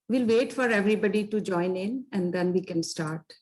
We'll wait for everybody to join in and then we can start.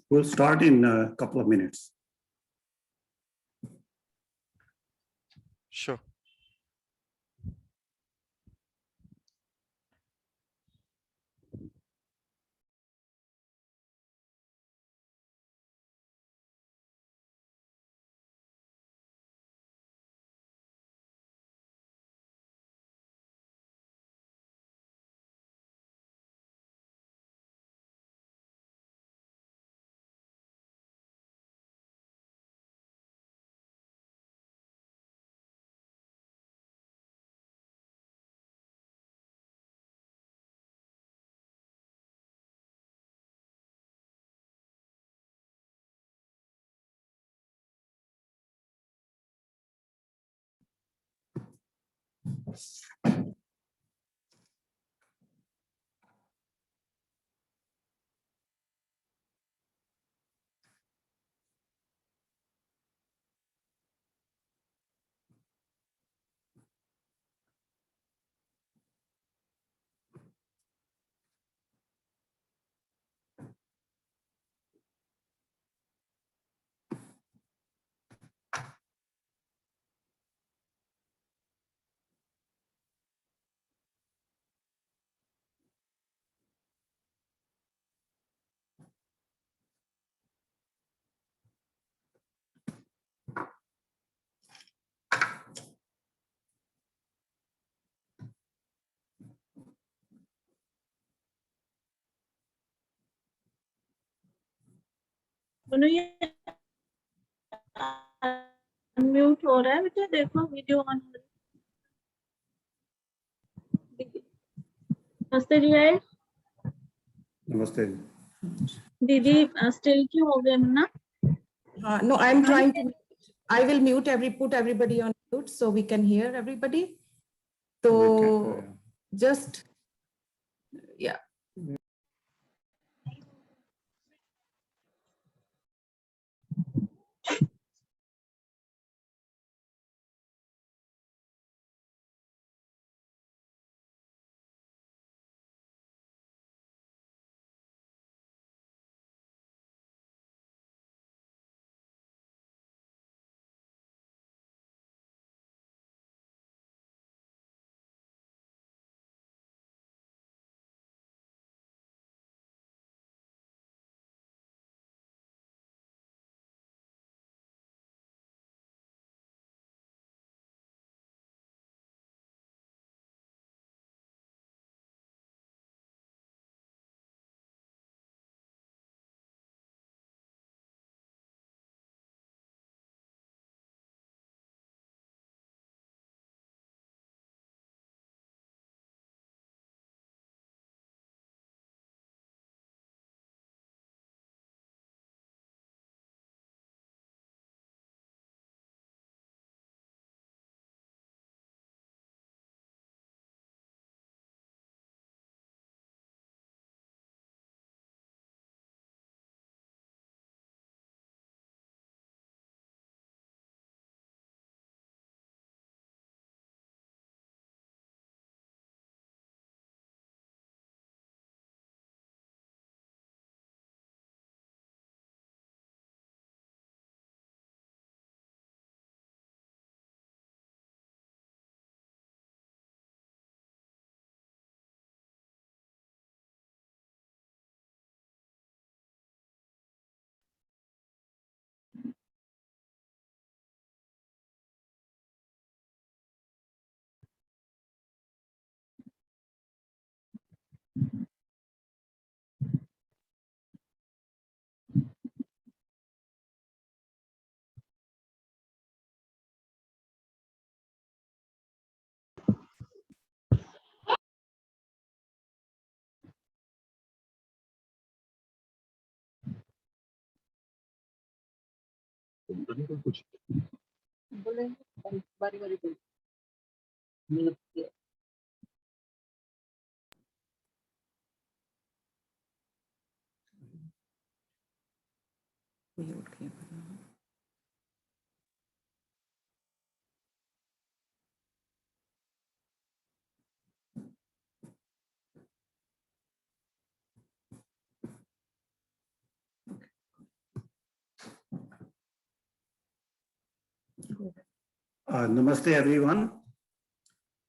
We'll start in a couple of minutes. Sure. Unmute हो रहा है बेटा, देखो video on हो रहा है। नमस्ते जी आए। Namaste. दीदी स्टिल क्यों हो गए ना? No, I'm trying to. I will put everybody on mute so we can hear everybody. So just, yeah. Namaste, everyone.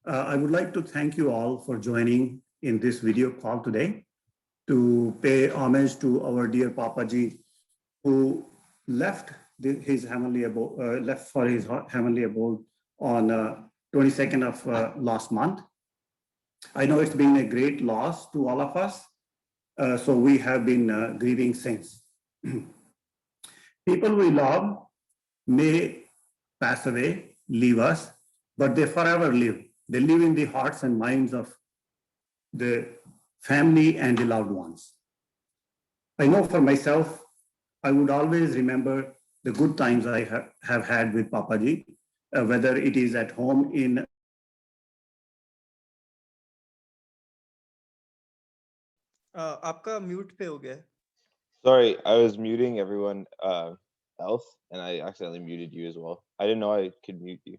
I would like to thank you all for joining in this video call today to pay homage to our dear Papaji, who left his heavenly abode, left for his heavenly abode on 22nd of last month. I know it's been a great loss to all of us, so we have been grieving since. People we love may pass away, leave us, but they forever live. They live in the hearts and minds of the family and the loved ones. I know for myself, I would always remember the good times I have had with Papaji, whether it is at home in आपका mute पे हो गया है. Sorry, I was muting everyone else, and I accidentally muted you as well. I didn't know I could mute you.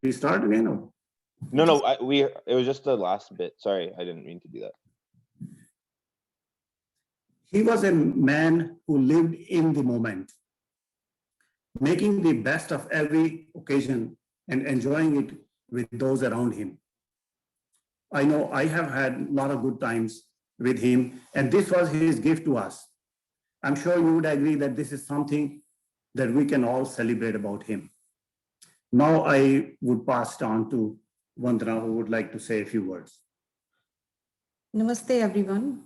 restart again. Or? No, it was just the last bit. Sorry, I didn't mean to do that. He was a man who lived in the moment, making the best of every occasion and enjoying it with those around him. I know I have had a lot of good times with him, and this was his gift to us. I'm sure you would agree that this is something that we can all celebrate about him. Now I would pass it on to Vandana, who would like to say a few words. Namaste, everyone.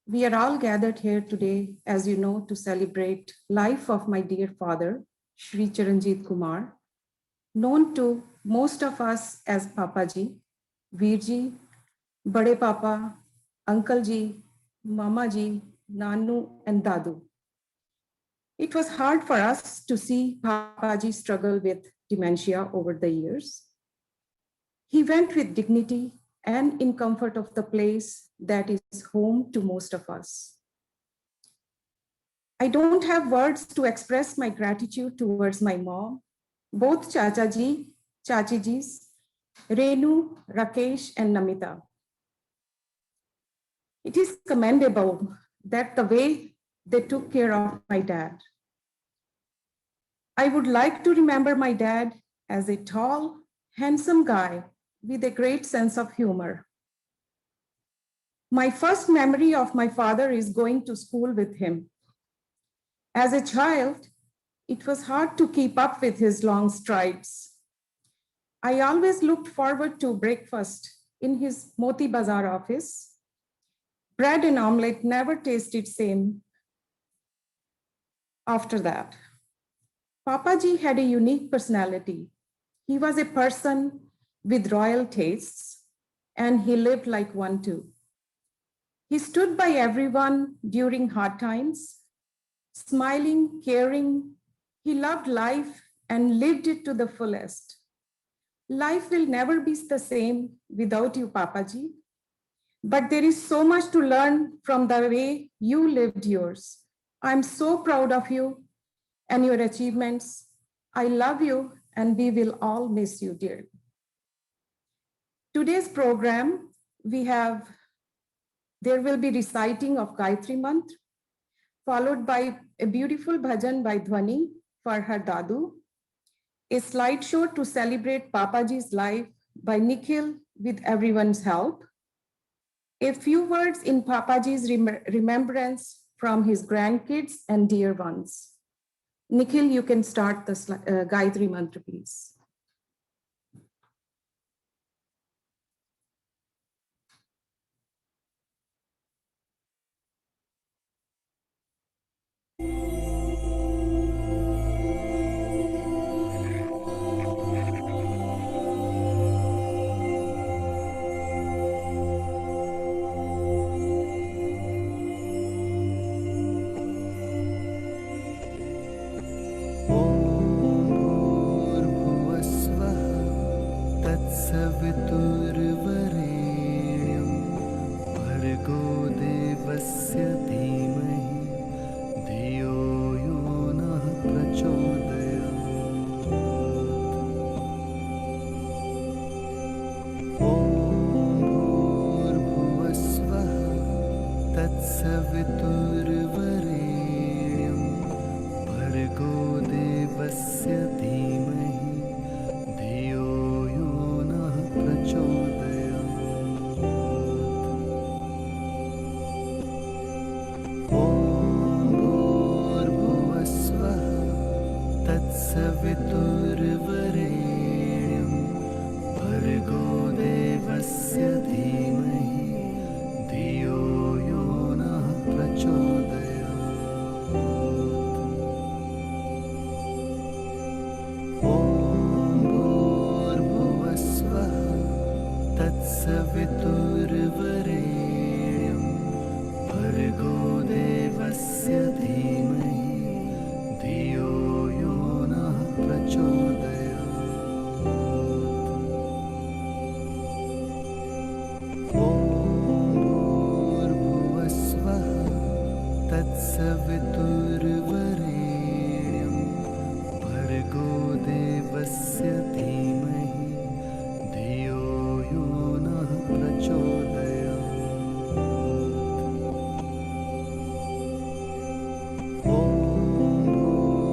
We are all gathered here today, as you know, to celebrate life of my dear father, Shri Charanjit Kumar, known to most of us as Papaji, Veerji, Bade Papa, Uncle Ji, Mama Ji, Nanu, and Dadu. It was hard for us to see Papaji struggle with dementia over the years. He went with dignity and in comfort of the place that is home to most of us. I don't have words to express my gratitude towards my mom, both Chachaji, Chachijis, Renu, Rakesh, and Namita. It is commendable that the way they took care of my dad. I would like to remember my dad as a tall, handsome guy with a great sense of humor. My first memory of my father is going to school with him. As a child, it was hard to keep up with his long strides. I always looked forward to breakfast in his Moti Bazar office. Bread and omelette never tasted same after that. Papaji had a unique personality. He was a person with royal tastes, and he lived like one too. He stood by everyone during hard times, smiling, caring. He loved life and lived it to the fullest. Life will never be the same without you, Papaji. But there is so much to learn from the way you lived yours. I'm so proud of you and your achievements. I love you, and we will all miss you dearly. Today's program, there will be reciting of Gayatri Mantra, followed by a beautiful bhajan by Dhwani for her Dadu, a slideshow to celebrate Papaji's life by Nikhil with everyone's help, a few words in Papaji's remembrance from his grandkids and dear ones. Nikhil, you can start the Gayatri Mantra, please. तत्सवितुर्वरेण्यं भर्गो देवस्य धीमहि धियो यो नः प्रचोदयात्। ॐ भूर्भुवस्वः तत्सवितुर्वरेण्यं भर्गो देवस्य धीमहि धियो यो नः प्रचोदयात्। ॐ भूर्भुवस्वः तत्सवितुर्वरेण्यं भर्गो देवस्य धीमहि धियो यो नः प्रचोदयात्। ॐ भूर्भुवस्वः तत्सवितुर्वरेण्यं भर्गो देवस्य धीमहि धियो यो नः प्रचोदयात्। ॐ भूर्भुवस्वः तत्सवितुर्वरेण्यं भर्गो देवस्य धीमहि धियो यो नः प्रचोदयात्। ॐ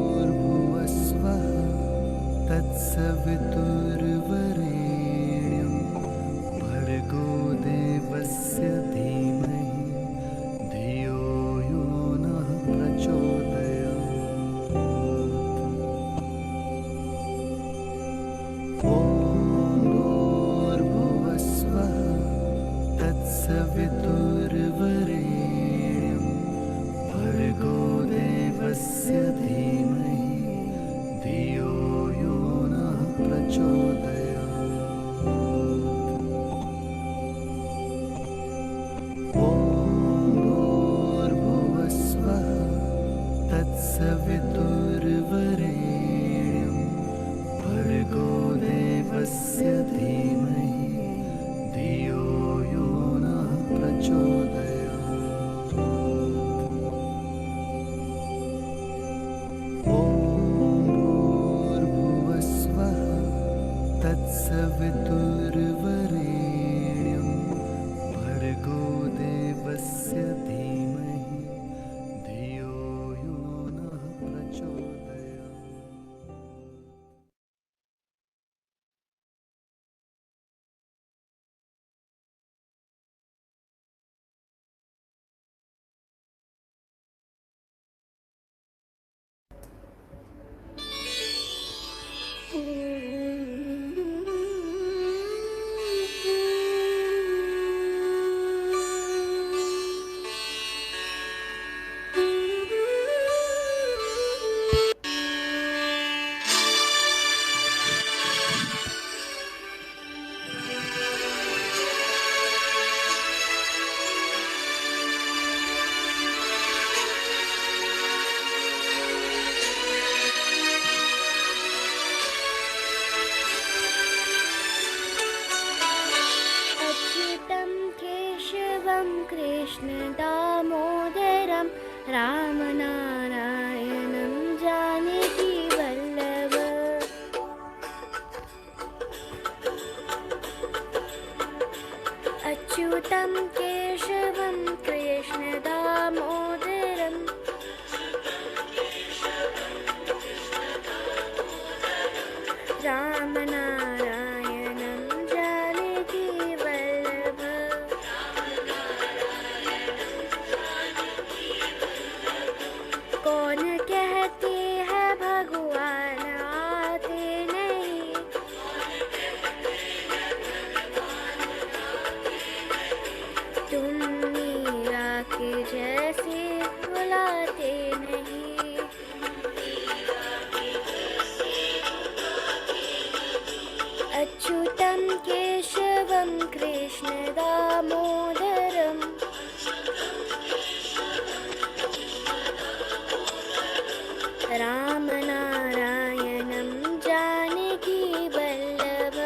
भूर्भुवस्वः तत्सवितुर्वरेण्यं भर्गो देवस्य धीमहि धियो यो नः प्रचोदयात्। ॐ भूर्भुवस्वः तत्सवितुर्वरेण्यं भर्गो देवस्य धीमहि धियो यो नः प्रचोदयात्। ॐ भूर्भुवस्वः तत्सवितुर्वरेण्यं भर्गो देवस्य धीमहि धियो यो नः प्रचोदयात्। ॐ भूर्भुवस्वः तत्सवितुर्वरेण्यं भर्गो देवस्य धीमहि धियो यो नः प्रचोदयात्। अच्युतं केशवं कृष्णदामोदरं रामनारायणं जानकीवल्लभ। अच्युतं केशवं कृष्णदामोदरं रामनारायणं जानकीवल्लभ। कौन कहते हैं भगवान आते नहीं, तुम मीरा के जैसे बुलाते नहीं। अच्युतं केशवं कृष्णदामोदरं रामनारायणं जानकीवल्लभ।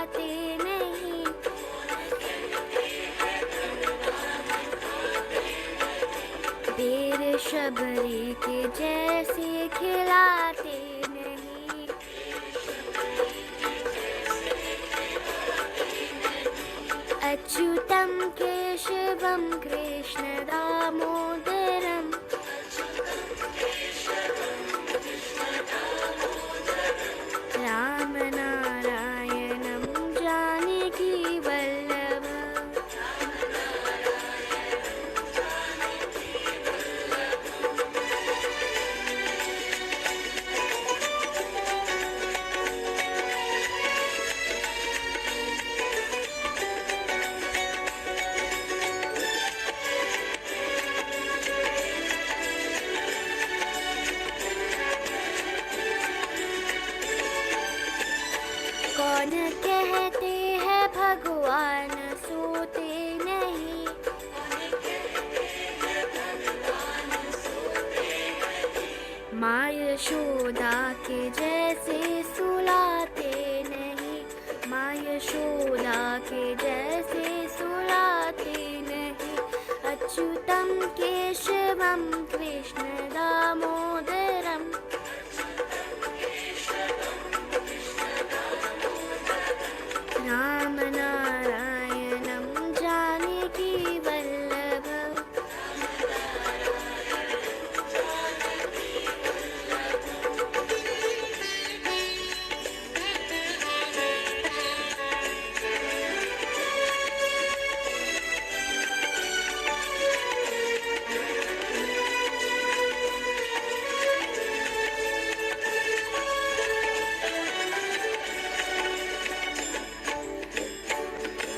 रुलाते नहीं। बेर शबरी के जैसे खिलाते नहीं। अच्युतम केशवम कृष्ण दामोदरम राम नारायणं जानकी वल्लभम्। कौन कहते हैं भगवान सोते नहीं। माँ यशोदा के जैसे सुलाते नहीं। माँ यशोदा के जैसे सुलाते नहीं। अच्युतम केशवम कृष्ण दामोदरम राम नारायणं जानकी वल्लभम्।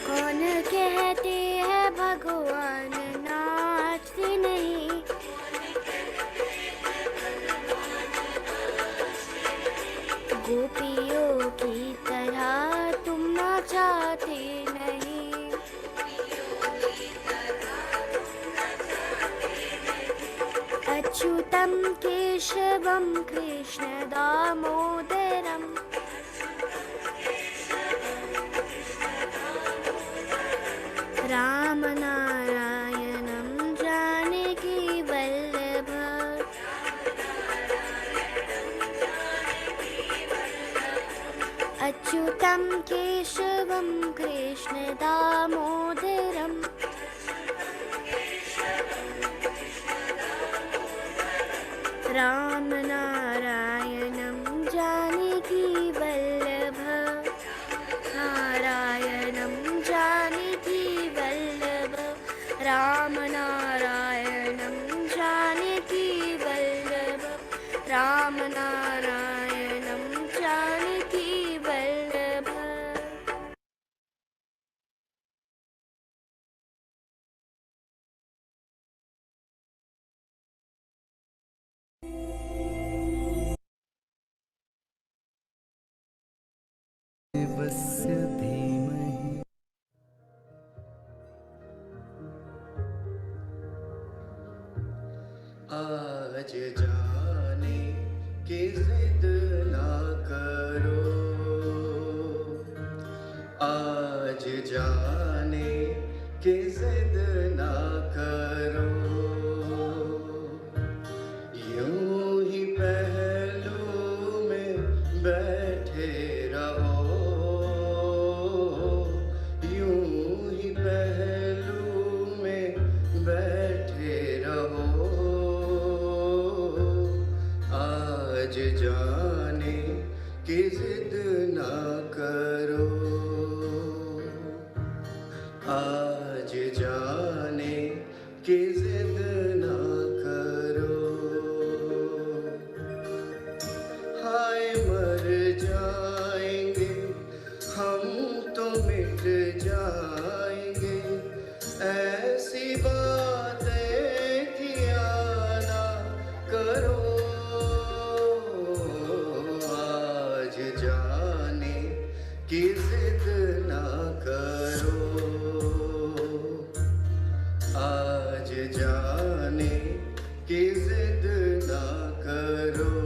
कौन कहते हैं भगवान नाचते नहीं। गोपियों की तरह तुम नाचाते नहीं। अच्युतम केशवम कृष्ण दामोदरम राम नारायणं जानकी वल्लभम्। अच्युतं केशवं कृष्ण दामोदरम् राम नारायणं जानकी वल्लभम्। नारायणं जानकी वल्लभम् राम नारायणं जानकी वल्लभम् राम नारायणं जानकी वल्लभम्। देवस्य धीमहि आज जाने की जिद ना करो। आज जाने की जिद ना करो। यूं ही पहलू में बैठे रहो। यूं ही पहलू में बैठे रहो। आज जाने की जिद ना करो। आज जाने की जिद ना करो। हाय मर जाएंगे हम तो मिट जाएंगे। ऐसी बातें किया ना करो। आज जाने की जिद ना करो। आज जाने की जिद ना करो।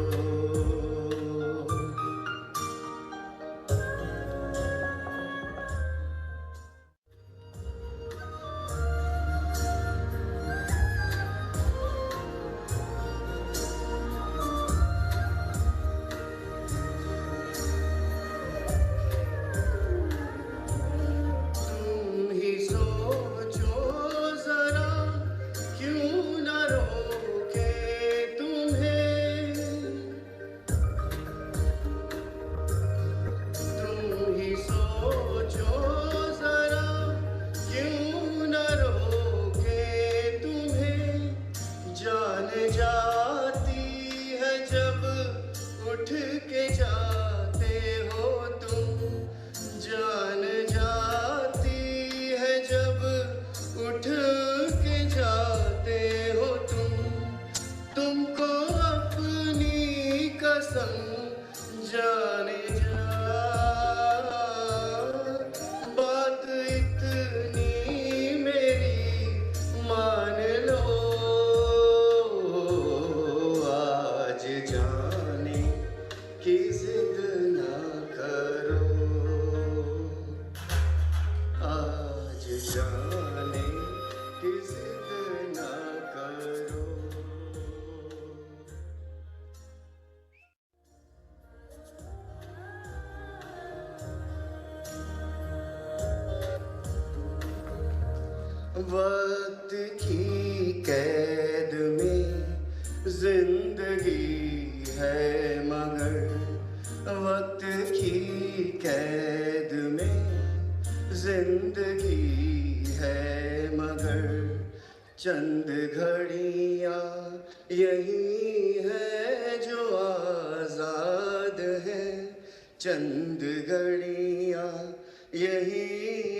वक्त की कैद में जिंदगी है मगर वक्त की कैद में जिंदगी है मगर चंद घड़ियां यही है जो आजाद है चंद घड़ियां यही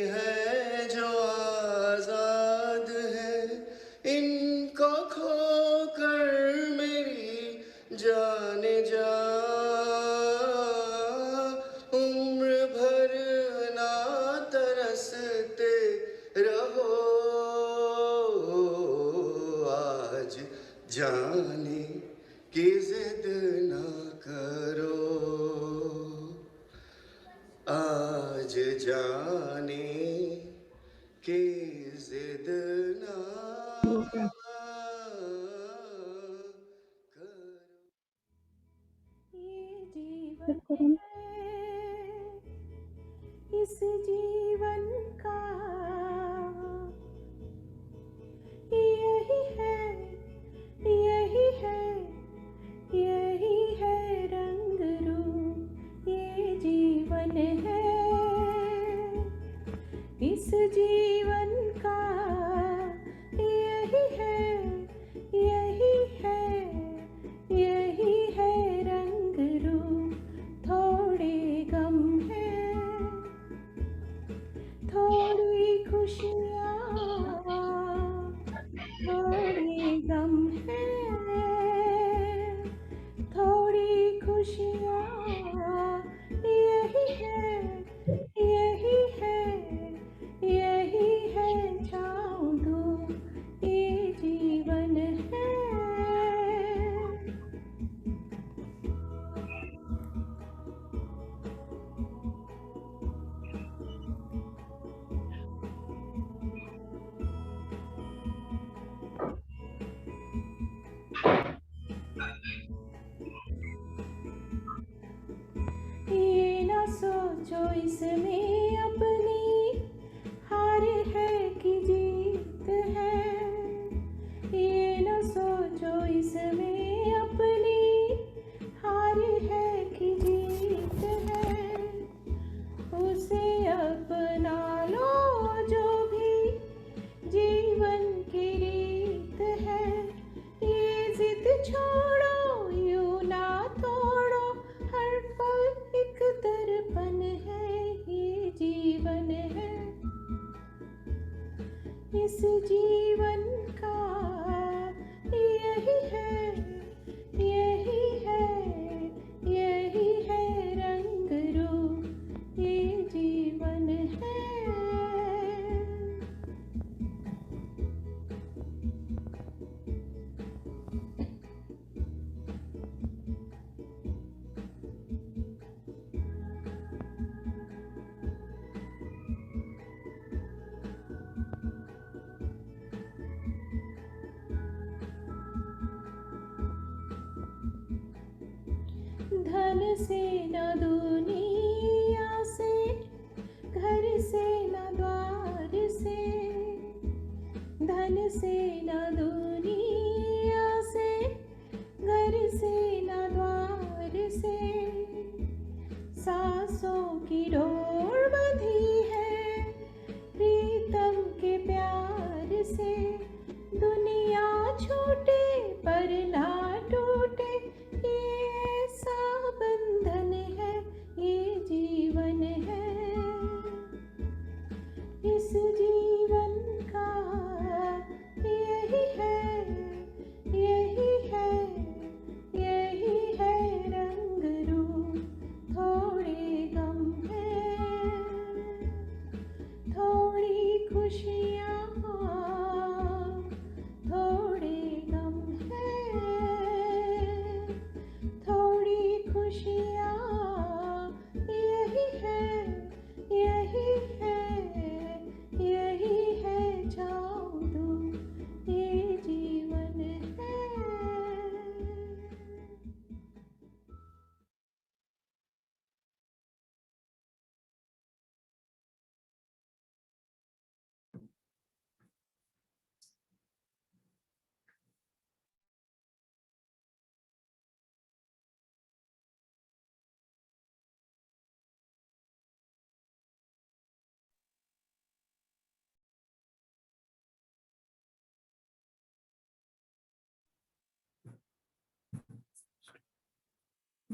है जो आजाद है इनको खोकर मेरी जाने जा उम्र भर ना तरसते रहो आज जाने की जिद ना करो आज जाने की जिद ना करो ये जीवन है इस जीवन का यही है यही है यही है रंग रूप ये जीवन है इस जीवन का यही है यही है यही है रंग रूप थोड़े गम है थोड़ी खुशियाँ थोड़ी गम है थोड़ी खुशियाँ यही है यही है यही है छाँव धूप ये जीवन है ये ना सोचो इसमें अपनी हार है कि जीत है ये ना सोचो इसमें अपनी हार है कि जीत है उसे अपना लो जो भी जीवन की रीत है ये जिद छोड़ो यूं ना तोड़ो हर पल एक दर्पण है ये जीवन है इस जीवन का यही है यही है यही है रंग रूप ये जीवन है धन से न दुनिया से घर से न द्वार से धन से न दुनिया से घर से न द्वार से सांसों की डोर बंधी है प्रीतम के प्यार से दुनिया छूटे पर ना टूटे ये ऐसा बंधन है ये जीवन है इस जीवन का यही है यही है यही है रंग रूप थोड़े गम है थोड़ी खुशियाँ थोड़े गम है थोड़ी खुशियाँ यही है यही है यही है जादू ये जीवन है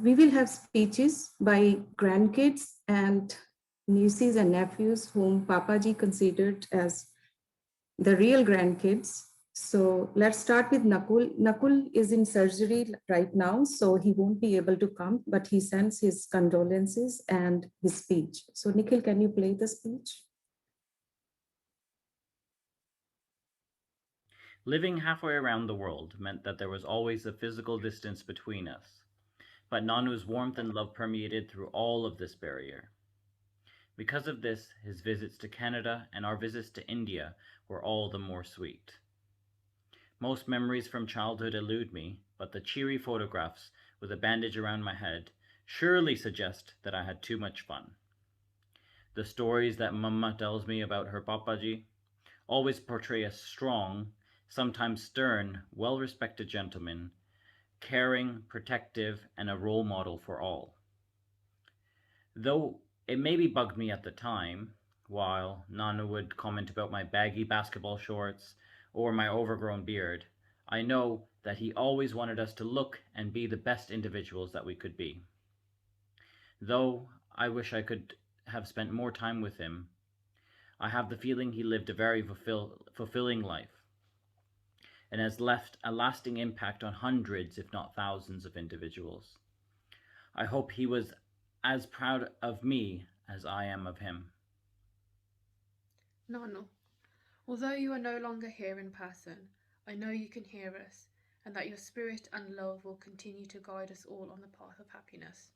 we will have speeches by grandkids and nieces and nephews whom Papaji considered as the real grandkids. So let's start with Nakul. Nakul is in surgery right now, so he won't be able to come, but he sends his condolences and his speech. So Nikhil, can you play the speech? Living halfway around the world meant that there was always a physical distance between us, but Nanu's warmth and love permeated through all of this barrier. Because of this, his visits to Canada and our visits to India were all the more sweet. Most memories from childhood elude me, but the cheery photographs with a bandage around my head surely suggest that I had too much fun. The stories that Mama tells me about her Papaji always portray a strong, sometimes stern, well-respected gentleman, caring, protective, and a role model for all. Though it maybe bugged me at the time, while Nanu would comment about my baggy basketball shorts or my overgrown beard, I know that he always wanted us to look and be the best individuals that we could be. Though I wish I could have spent more time with him, I have the feeling he lived a very fulfilling life and has left a lasting impact on hundreds, if not thousands, of individuals. I hope he was as proud of me as I am of him. Nanu, although you are no longer here in person, I know you can hear us, and that your spirit and love will continue to guide us all on the path of happiness.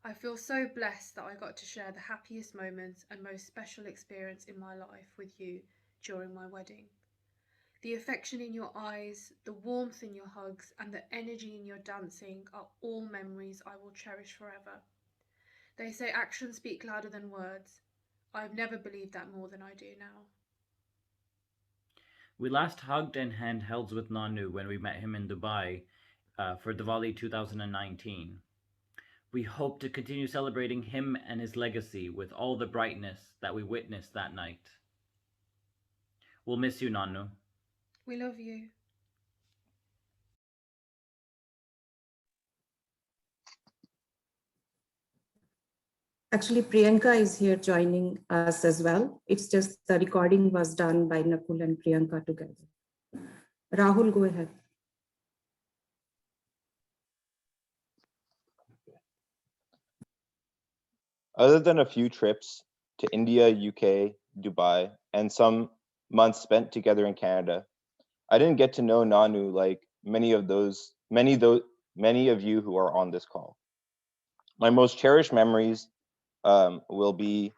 I feel so blessed that I got to share the happiest moments and most special experience in my life with you during my wedding. The affection in your eyes, the warmth in your hugs, and the energy in your dancing are all memories I will cherish forever. They say actions speak louder than words. I've never believed that more than I do now. We last hugged and held with Nanu when we met him in Dubai for Diwali 2019. We hope to continue celebrating him and his legacy with all the brightness that we witnessed that night. We'll miss you, Nanu. We love you. Actually, Priyanka is here joining us as well. It's just the recording was done by Nakul and Priyanka together. Rahul, go ahead. Other than a few trips to India, UK, Dubai, and some months spent together in Canada, I didn't get to know Nanu like many of you who are on this call. My most cherished memories will be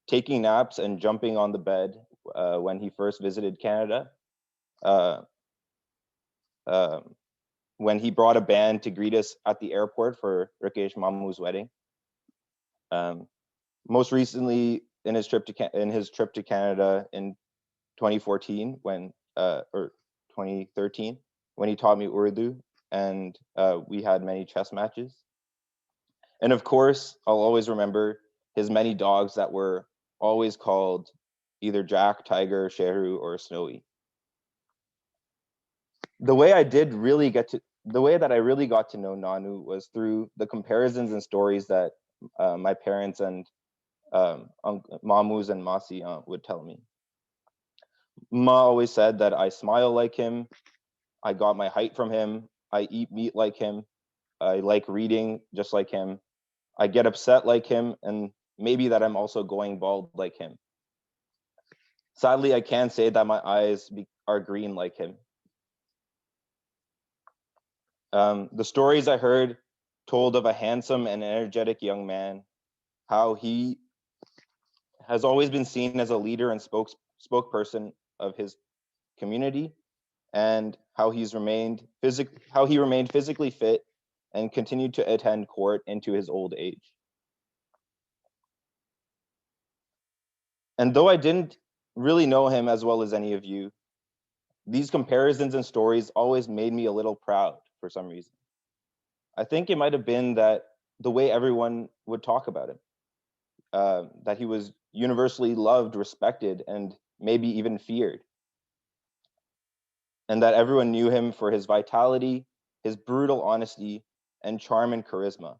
taking naps and jumping on the bed when he first visited Canada, when he brought a band to greet us at the airport for Rakesh Mamu's wedding. Most recently, in his trip to Canada in 2014, or 2013, when he taught me Urdu, and we had many chess matches. And of course, I'll always remember his many dogs that were always called either Jack, Tiger, Sheru, or Snowy. The way that I really got to know Nanu was through the comparisons and stories that my parents and Mamus and Masi would tell me. Ma always said that I smile like him, I got my height from him, I eat meat like him, I like reading just like him, I get upset like him, and maybe that I'm also going bald like him. Sadly, I can say that my eyes are green like him. The stories I heard told of a handsome and energetic young man, how he has always been seen as a leader and spokesperson of his community, and how he remained physically fit and continued to attend court into his old age. And though I didn't really know him as well as any of you, these comparisons and stories always made me a little proud for some reason. I think it might have been that the way everyone would talk about him, that he was universally loved, respected, and maybe even feared. And that everyone knew him for his vitality, his brutal honesty, and charm and charisma,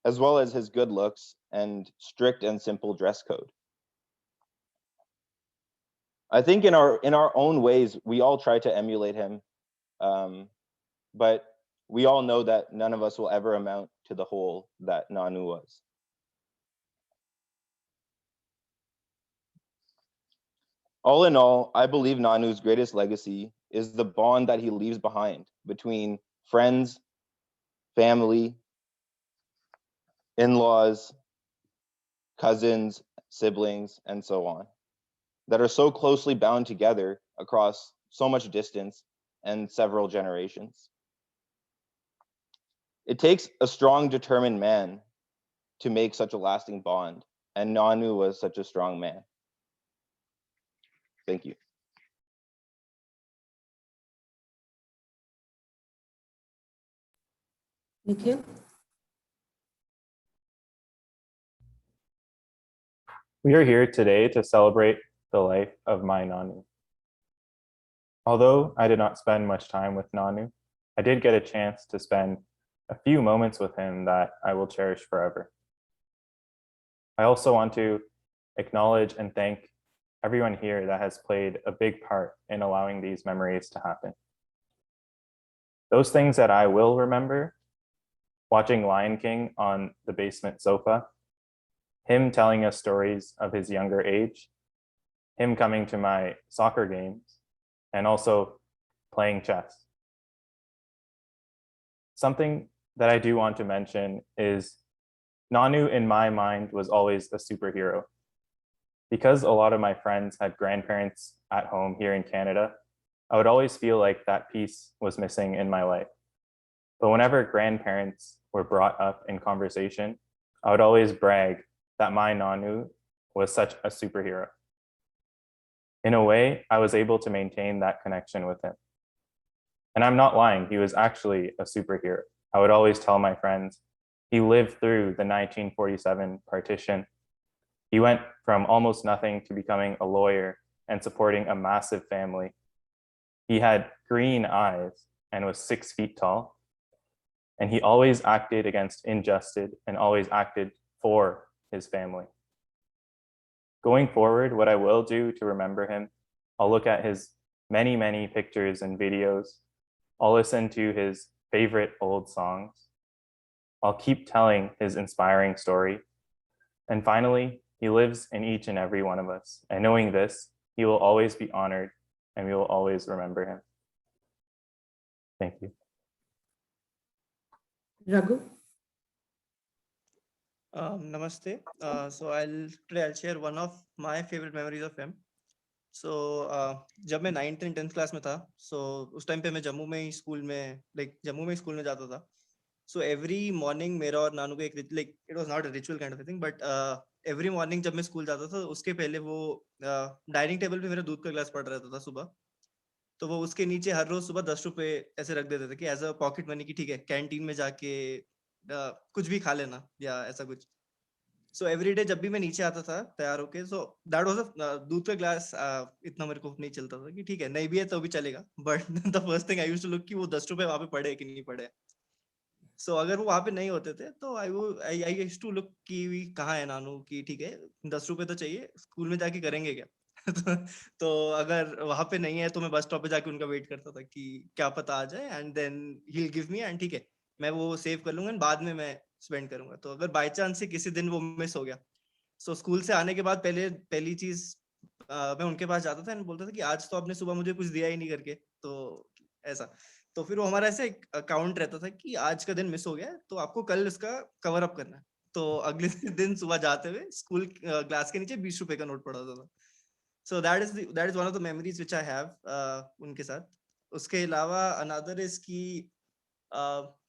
as well as his good looks and strict and simple dress code. I think in our own ways, we all try to emulate him, but we all know that none of us will ever amount to the whole that Nanu was. All in all, I believe Nanu's greatest legacy is the bond that he leaves behind between friends, family, in-laws, cousins, siblings, and so on, that are so closely bound together across so much distance and several generations. It takes a strong, determined man to make such a lasting bond, and Nanu was such a strong man. Thank you. Nikhil? We are here today to celebrate the life of my Nanu. Although I did not spend much time with Nanu, I did get a chance to spend a few moments with him that I will cherish forever. I also want to acknowledge and thank everyone here that has played a big part in allowing these memories to happen. Those things that I will remember: watching Lion King on the basement sofa, him telling us stories of his younger age, him coming to my soccer games, and also playing chess. Something that I do want to mention is Nanu, in my mind, was always a superhero. Because a lot of my friends had grandparents at home here in Canada, I would always feel like that piece was missing in my life. But whenever grandparents were brought up in conversation, I would always brag that my Nanu was such a superhero. In a way, I was able to maintain that connection with him. And I'm not lying, he was actually a superhero. I would always tell my friends, he lived through the 1947 partition. He went from almost nothing to becoming a lawyer and supporting a massive family. He had green eyes and was 6 feet tall. And he always acted against injustice and always acted for his family. Going forward, what I will do to remember him, I'll look at his many, many pictures and videos. I'll listen to his favorite old songs. I'll keep telling his inspiring story. And finally, he lives in each and every one of us. And knowing this, he will always be honored and we will always remember him. Thank you. Raghu? Namaste. So I'll share one of my favorite memories of him. So जब मैं 9th and 10th class में था, so उस time पे मैं जम्मू में school में जाता था. So every morning मेरा और नानू का एक like it was not a ritual kind of a thing, but every morning जब मैं स्कूल जाता था, उसके पहले वो डाइनिंग टेबल पे मेरा दूध का गिलास पड़ा रहता था सुबह. तो वो उसके नीचे हर रोज सुबह 10 रुपए ऐसे रख देते थे कि एज अ पॉकेट मनी, की ठीक है कैंटीन में जाके कुछ भी खा लेना या ऐसा कुछ. सो एवरी डे जब भी मैं नीचे आता था तैयार होके, सो दैट वाज अ दूध का ग्लास. इतना मेरे को नहीं चलता था कि ठीक है नहीं भी है तो भी चलेगा, but the first thing I used to look कि वो 10 रुपए वहां पे पड़े कि नहीं पड़े. सो अगर वो वहां पे नहीं होते थे तो आई यूज्ड टू लुक कि कहाँ है नानू, की ठीक है 10 रुपए तो चाहिए, स्कूल में जाके करेंगे क्या. तो अगर वहां पे नहीं है तो मैं बस स्टॉप पे जाके उनका वेट करता था कि क्या पता आ जाए, and then he will give me, and ठीक है मैं वो सेव कर लूंगा, बाद में मैं स्पेंड करूंगा. तो अगर बाय चांस से किसी दिन वो मिस हो गया, सो स्कूल से आने के बाद पहली चीज मैं उनके पास जाता था एंड बोलता था कि आज तो आपने सुबह मुझे कुछ दिया ही नहीं करके. तो ऐसा, तो फिर वो हमारा ऐसे एक अकाउंट रहता था कि आज का दिन मिस हो गया तो आपको कल इसका कवर अप करना है. तो अगले दिन सुबह जाते हुए स्कूल क्लास के नीचे 20 रुपए का नोट पड़ा होता था. So that is one of the memories which I have उनके साथ. उसके अलावा another is कि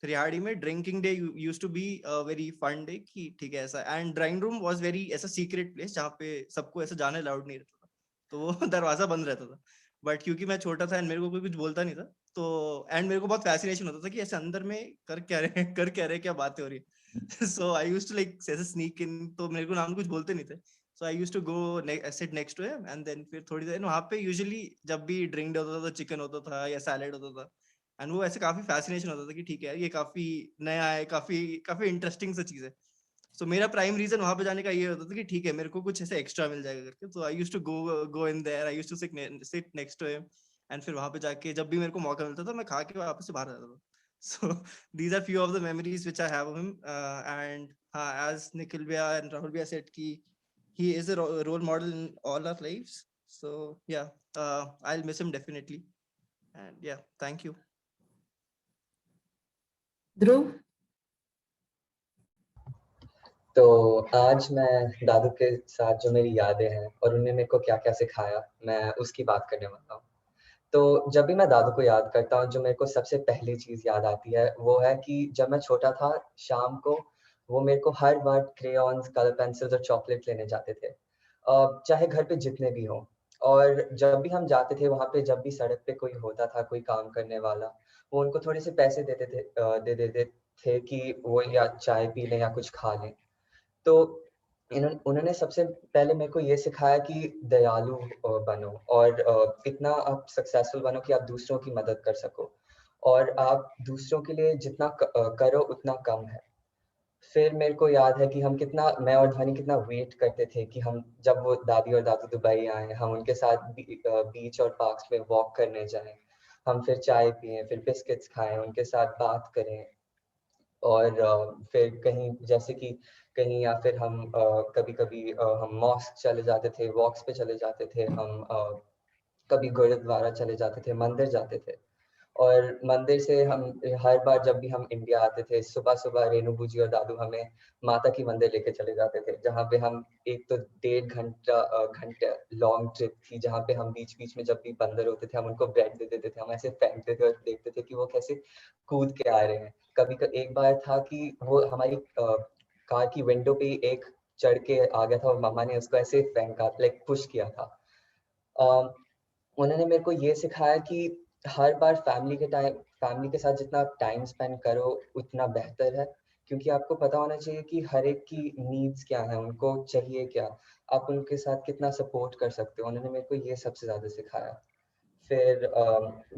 रिहाड़ी में drinking day used to be a very fun day कि ठीक है ऐसा, and drawing room was very ऐसा secret place जहाँ पे सबको ऐसा जाने अलाउड नहीं रहता था, तो वो दरवाजा बंद रहता था. बट क्योंकि मैं छोटा था एंड मेरे को कोई कुछ बोलता नहीं था, तो एंड मेरे को बहुत फैसिनेशन होता था कि ऐसे अंदर में कर क्या रहे क्या बातें हो रही है. सो आई यूज्ड टू लाइक ऐसे स्नीक इन, तो मेरे को नाम कुछ बोलते नहीं थे. So I used to go sit next to him, and then फिर थोड़ी देर वहाँ पे यूजुअली जब भी ड्रिंक होता था तो चिकन होता था या सैलेड होता था, एंड वो ऐसे काफी फैसिनेशन होता था कि ठीक है ये काफी नया है, काफी काफी इंटरेस्टिंग सा चीज है. सो मेरा प्राइम रीजन वहां पे जाने का ये होता था कि ठीक है मेरे को कुछ ऐसे एक्स्ट्रा मिल जाएगा करके. तो I used to go in there, I used to sit next to him, and फिर वहां पे जाके जब भी मेरे को मौका मिलता था मैं खा के वापस से बाहर आ जाता था. So these are few of the memories which I have of him. And as Nikhil Bhaiya and Rahul Bhaiya said, he is a role model in all our lives. So yeah, I'll miss him definitely. And yeah, thank you. Dhruv? तो आज मैं दादू के साथ जो मेरी यादें हैं और उन्होंने मेरे को क्या क्या सिखाया, मैं उसकी बात करने वाला हूँ. तो जब भी मैं दादू को याद करता हूँ, जो मेरे को सबसे पहली चीज याद आती है वो है कि जब मैं छोटा था, शाम को वो मेरे को हर बार क्रेयॉन्स, कलर पेंसिल्स और चॉकलेट लेने जाते थे, चाहे घर पे जितने भी हों. और जब भी हम जाते थे वहां पे, जब भी सड़क पे कोई होता था, कोई काम करने वाला, वो उनको थोड़े से पैसे दे देते थे कि वो या चाय पी लें या कुछ खा लें. तो उन्होंने सबसे पहले मेरे को ये सिखाया कि दयालु बनो और इतना आप सक्सेसफुल बनो कि आप दूसरों की मदद कर सको, और आप दूसरों के लिए जितना करो उतना कम है. फिर मेरे को याद है कि हम कितना, मैं और ध्वनि कितना वेट करते थे कि हम जब वो दादी और दादू दुबई आए, हम उनके साथ बीच और पार्क्स में वॉक करने जाएं, हम फिर चाय पिएं, फिर बिस्किट्स खाएं, उनके साथ बात करें. और फिर कहीं, जैसे कि कहीं, या फिर हम कभी कभी हम मॉस्क चले जाते थे, वॉक्स पे चले जाते थे, हम कभी गुरुद्वारा चले जाते थे, मंदिर जाते थे. और मंदिर से हम हर बार जब भी हम इंडिया आते थे, सुबह सुबह रेणु जी और दादू हमें माता की मंदिर लेके चले जाते थे, जहाँ पे हम एक तो 1.5 घंटे लॉन्ग ट्रिप थी, जहाँ पे हम बीच बीच में जब भी बंदर होते थे हम उनको ब्रेड दे देते थे, हम ऐसे फेंकते थे और देखते थे कि वो कैसे कूद के आ रहे हैं. कभी एक बार था कि वो हमारी कार की विंडो पे एक चढ़ के आ गया था और मम्मा ने उसको ऐसे फेंका, लाइक पुश किया था. उन्होंने मेरे को ये सिखाया कि हर बार फैमिली के साथ जितना आप टाइम स्पेंड करो उतना बेहतर है, क्योंकि आपको पता होना चाहिए कि हर एक की नीड्स क्या है, उनको चाहिए क्या, आप उनके साथ कितना सपोर्ट कर सकते हो. उन्होंने मेरे को ये सबसे ज्यादा सिखाया. फिर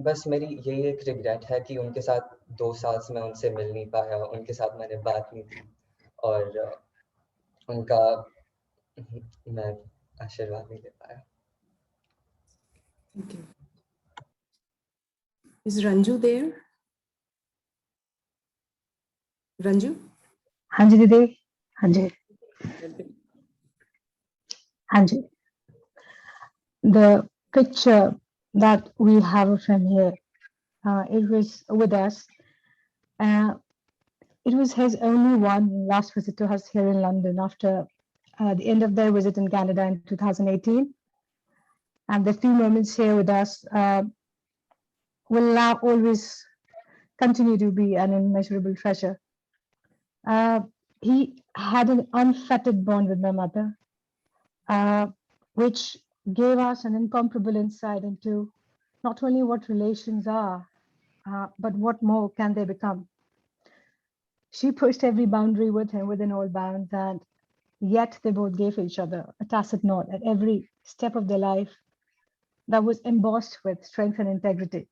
बस मेरी यही एक रिग्रेट है कि उनके साथ 2 साल से मैं उनसे मिल नहीं पाया, उनके साथ मैंने बात नहीं की, और उनका मैं आशीर्वाद नहीं ले पाया. Thank you. Is Ranju there? Ranju? हाँ जी दीदी. हाँ जी. हाँ जी. The picture that we have from here, it was with us. It was his only one last visit to us here in London after the end of their visit in Canada in 2018. And the few moments here with us will now always continue to be an immeasurable treasure. He had an unfettered bond with my mother, which gave us an incomparable insight into not only what relations are, but what more can they become. She pushed every boundary with him within all bounds, and yet they both gave each other a tacit nod at every step of their life that was embossed with strength and integrity.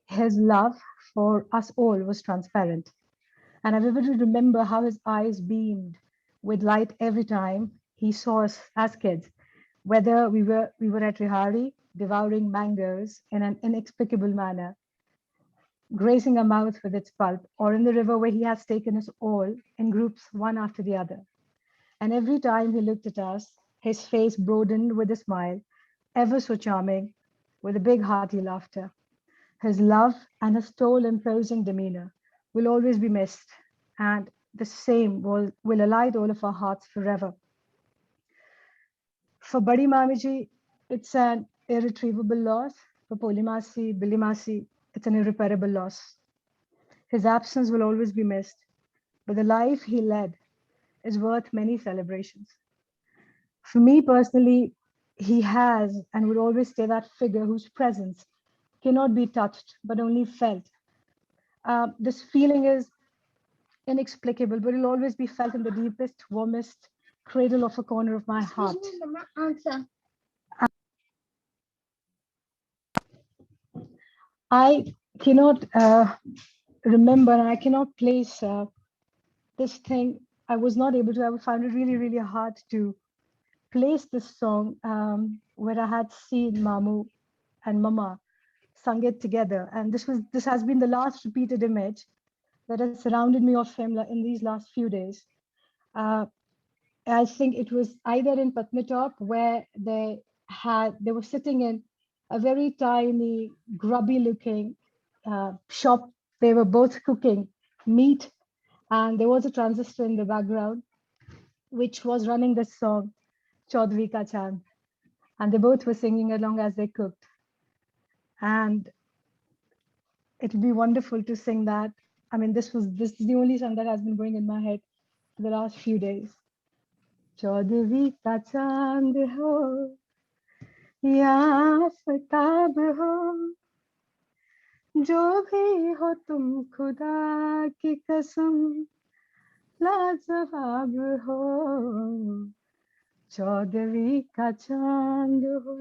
His love for us all was transparent, and I vividly remember how his eyes beamed with light every time he saw us as kids, whether we were at Rihari devouring mangoes in an inexplicable manner, gracing our mouth with its pulp, or in the river where he has taken us all in groups one after the other. And every time he looked at us, his face broadened with a smile, ever so charming, with a big hearty laughter. His love and his tall, imposing demeanor will always be missed, and the same will alight all of our hearts forever. For Badi Mamiji, it's an irretrievable loss. For Polimasi, Bilimasi, it's an irreparable loss. His absence will always be missed, but the life he led is worth many celebrations. For me personally, he has and will always stay that figure whose presence cannot be touched, but only felt. This feeling is inexplicable, but it'll always be felt in the deepest, warmest cradle of a corner of my heart. I cannot remember, and I cannot place this thing. I was not able to. I found it really, really hard to place this song where I had seen Mamu and Mama sung it together, and this has been the last repeated image that has surrounded me of him in these last few days. I think it was either in Patnitop where they were sitting in a very tiny, grubby-looking shop. They were both cooking meat, and there was a transistor in the background, which was running the song Chaudhary Ka Chand, and they both were singing along as they cooked. And it would be wonderful to sing that. I mean, this is the only song that has been going in my head for the last few days. चौदहवीं का चांद हो या आफताब हो, जो भी हो तुम खुदा की कसम लाजवाब हो, चौदहवीं का चांद हो।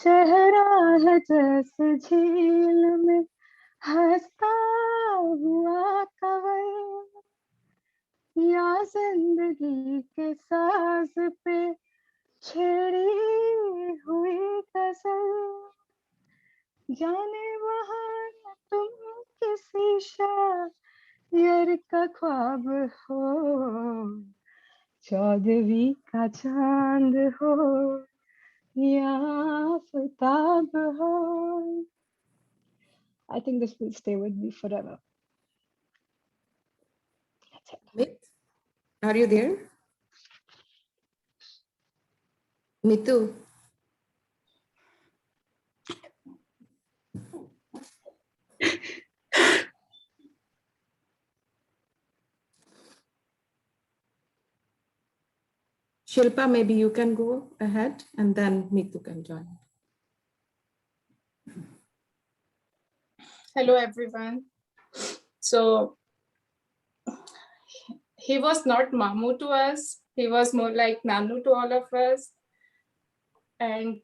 चेहरा है जैसे झील में हंसता हुआ कवल, या जिंदगी के साज पे छेड़ी हुई गजल, जाने वहाँ तुम किसी शायर का ख्वाब हो, चौदहवीं का चांद हो या आफताब हो. I think this will stay with me forever. Amit, are you there? Mitu. Shilpa, maybe you can go ahead and then Mitu can join. Hello, everyone. So he was not Mamu to us. He was more like Nanu to all of us. And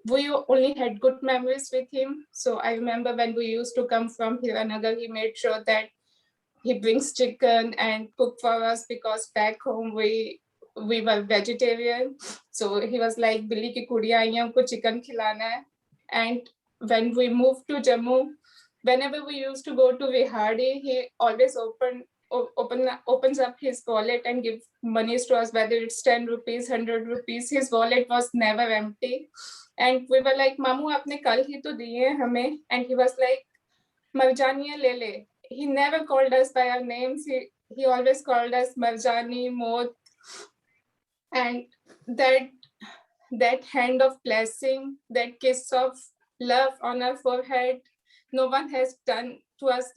we only had good memories with him. So I remember when we used to come from Hiranagar, he made sure that he brings chicken and cook for us, because back home we were vegetarian. So he was like, Billy ki kudiyan aayi hain, humko chicken khilana hai. And when we moved to Jammu, whenever we used to go to Vihadi, he always opens up his wallet and gives monies to us, whether it's 10 rupees, 100 rupees. His wallet was never empty. And we were like, Mamu, aapne kal hi to diye hame. And he was like, Marjaniya le le. He never called us by our names. He always called us Marjani, Mot. And that hand of blessing, that kiss of love on our forehead, no one has done to us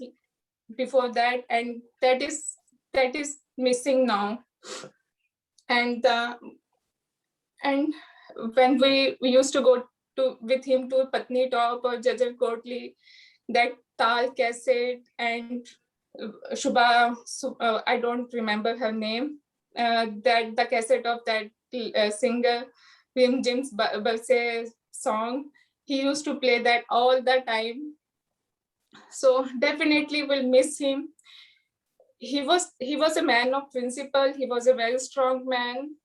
before that, and that is missing now. And when we used to go with him to Patnitop or Jajal Kotli, that Tal cassette and Shubha, I don't remember her name, that the cassette of that singer Rim Jim's Balse song, he used to play that all the time. So definitely we'll miss him. He was a man of principle. He was a very strong man.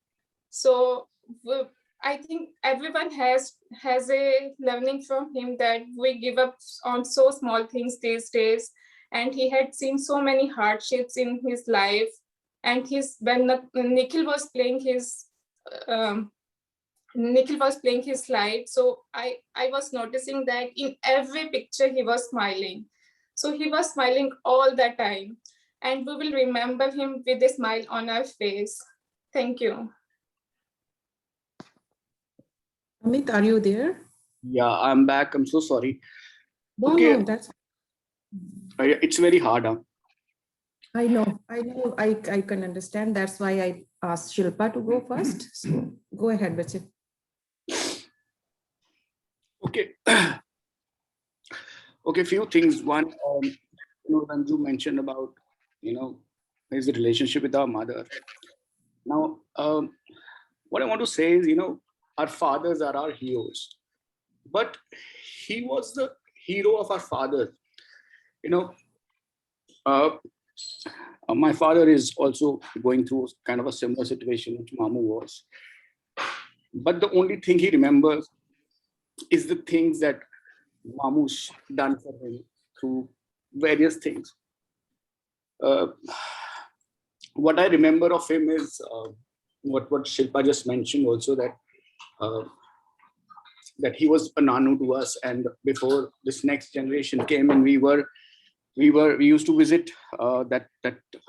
So I think everyone has a learning from him, that we give up on so small things these days. And he had seen so many hardships in his life. And when Nikhil was playing his slide, so I was noticing that in every picture he was smiling. So he was smiling all the time, and we will remember him with a smile on our face. Thank you. Amit, are you there? Yeah, I'm back. I'm so sorry. No, that's... It's very hard. Huh? I know. I can understand. That's why I asked Shilpa to go first. So go ahead, Bachit. Okay. Okay, few things. One, Ranju mentioned about, his relationship with our mother. Now, what I want to say is, our fathers are our heroes. but he was the hero of our father. You know, my father is also going through kind of a similar situation which Mamu was. But the only thing he remembers is the things that Mamu's done for him through various things. What I remember of him is what Shilpa just mentioned also, that that he was a Nanu to us, and before this next generation came, and we used to visit that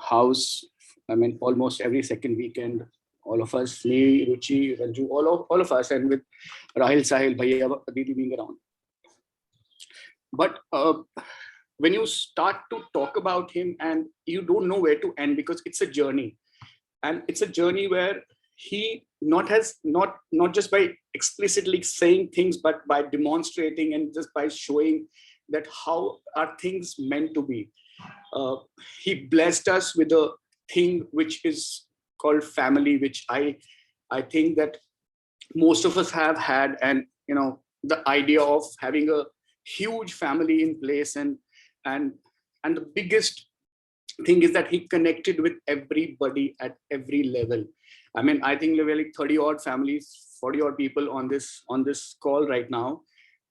house. I mean, almost every second weekend, all of us, me, Ruchi, Ranju, all of us, and with Rahil, Sahil, Bhaiya, Didi being around. But when you start to talk about him, and you don't know where to end, because it's a journey, and it's a journey where he not just by explicitly saying things, but by demonstrating and just by showing that how are things meant to be. He blessed us with a thing which is called family, which I think that most of us have had, and you know, the idea of having a huge family in place, and the biggest thing is that he connected with everybody at every level. I mean, I think there were like 30 odd families, 40 odd people on this call right now,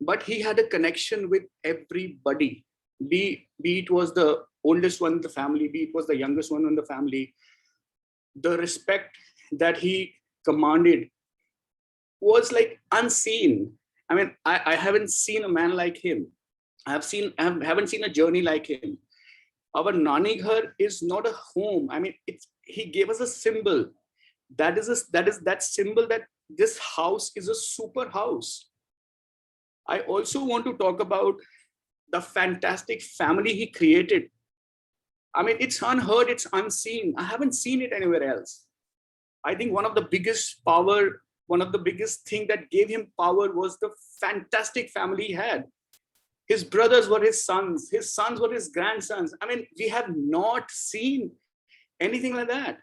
but he had a connection with everybody. Be it was the oldest one in the family, be it was the youngest one in the family. The respect that he commanded was like unseen. I mean, I haven't seen a man like him. I haven't seen a journey like him. Our Nani Ghar is not a home. I mean, he gave us a symbol. That is that symbol that this house is a super house. I also want to talk about the fantastic family he created. I mean, it's unheard, it's unseen. I haven't seen it anywhere else. I think one of the biggest thing that gave him power was the fantastic family he had. His brothers were his sons were his grandsons. I mean, we have not seen anything like that.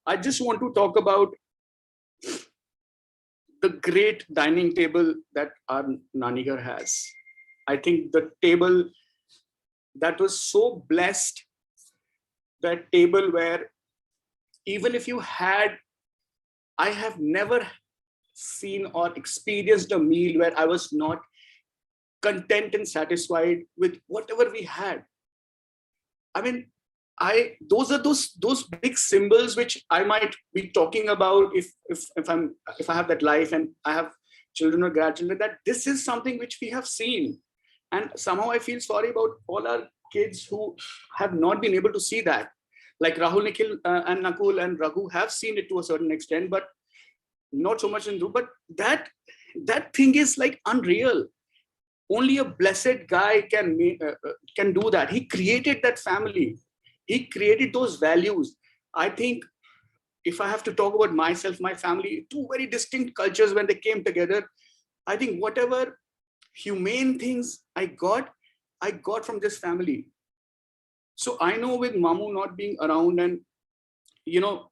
I just want to talk about the great dining table that our Nani Ghar has. I think the table that was so blessed, that table where even if you had, I have never seen or experienced a meal where I was not content and satisfied with whatever we had. I mean, those are those big symbols which I might be talking about if I have that life and I have children or grandchildren, that this is something which we have seen. And somehow I feel sorry about all our kids who have not been able to see that. Like Rahul, Nikhil and Nakul and Raghu have seen it to a certain extent, but not so much in Dhruv. But that thing is like unreal. Only a blessed guy can do that. He created that family. He created those values. I think if I have to talk about myself, my family, two very distinct cultures when they came together, I think whatever humane things I got from this family. So I know with Mamu not being around, and you know,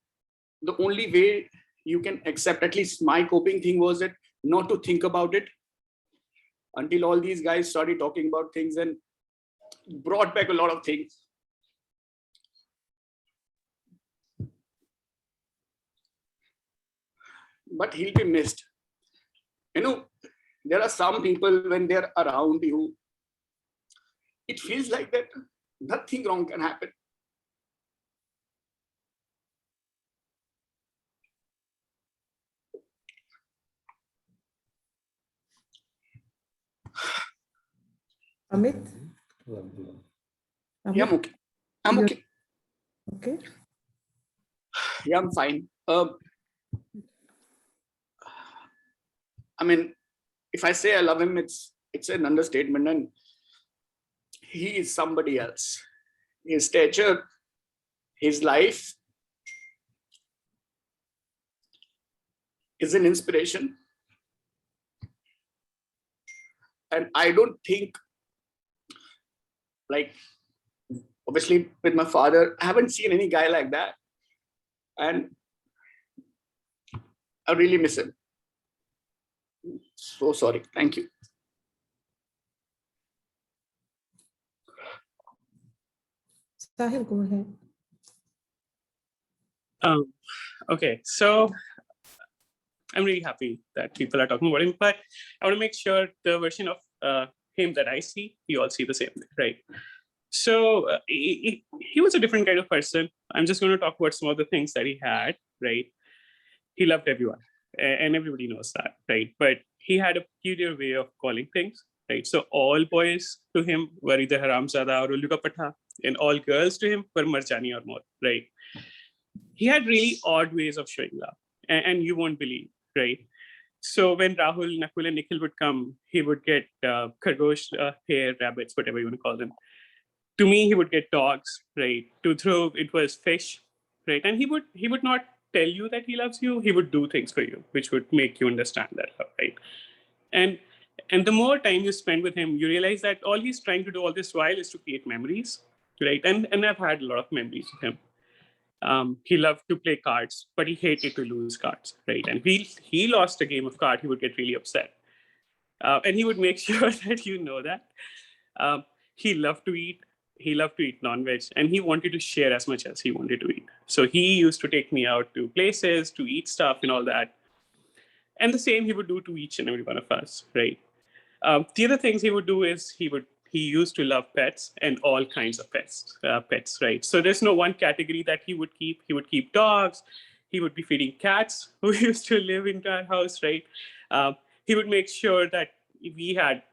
the only way you can accept, at least my coping thing was that not to think about it until all these guys started talking about things and brought back a lot of things. But he'll be missed. You know, there are some people when they're around you, it feels like that nothing wrong can happen. Amit? Yeah, I'm okay. I'm okay. Okay. Yeah, I'm fine. I mean, if I say I love him, it's an understatement, and he is somebody else. His stature, his life is an inspiration. And I don't think, like, obviously with my father, I haven't seen any guy like that. And I really miss him. So sorry. Thank you. Sahil, go ahead. Okay, so I'm really happy that people are talking about him, but I want to make sure the version of him that I see, you all see the same thing, right? So he was a different kind of person. I'm just going to talk about some of the things that he had, right? He loved everyone, and everybody knows that, right? But he had a peculiar way of calling things, right? So all boys to him were either Haramzada or Ullu Ka Patha, and all girls to him were Marjani or Maur, right? He had really odd ways of showing love, and you won't believe, right? So when Rahul, Nakul, and Nikhil would come, he would get khargosh, hare, rabbits, whatever you want to call them. To me, he would get dogs, right? To Dhruv, it was fish, right? And he would not tell you that he loves you. He would do things for you, which would make you understand that love, right? And the more time you spend with him, you realize that all he's trying to do all this while is to create memories, right? And I've had a lot of memories with him. He loved to play cards, but he hated to lose cards, right? And he lost a game of cards, he would get really upset. And he would make sure that you know that. He loved to eat. He loved to eat non-veg, and he wanted to share as much as he wanted to eat. So he used to take me out to places to eat stuff and all that. And the same he would do to each and every one of us, right? The other things he would do is he used to love pets and all kinds of pets, right? So there's no one category that he would keep. He would keep dogs. He would be feeding cats who used to live in our house, right? He would make sure that we had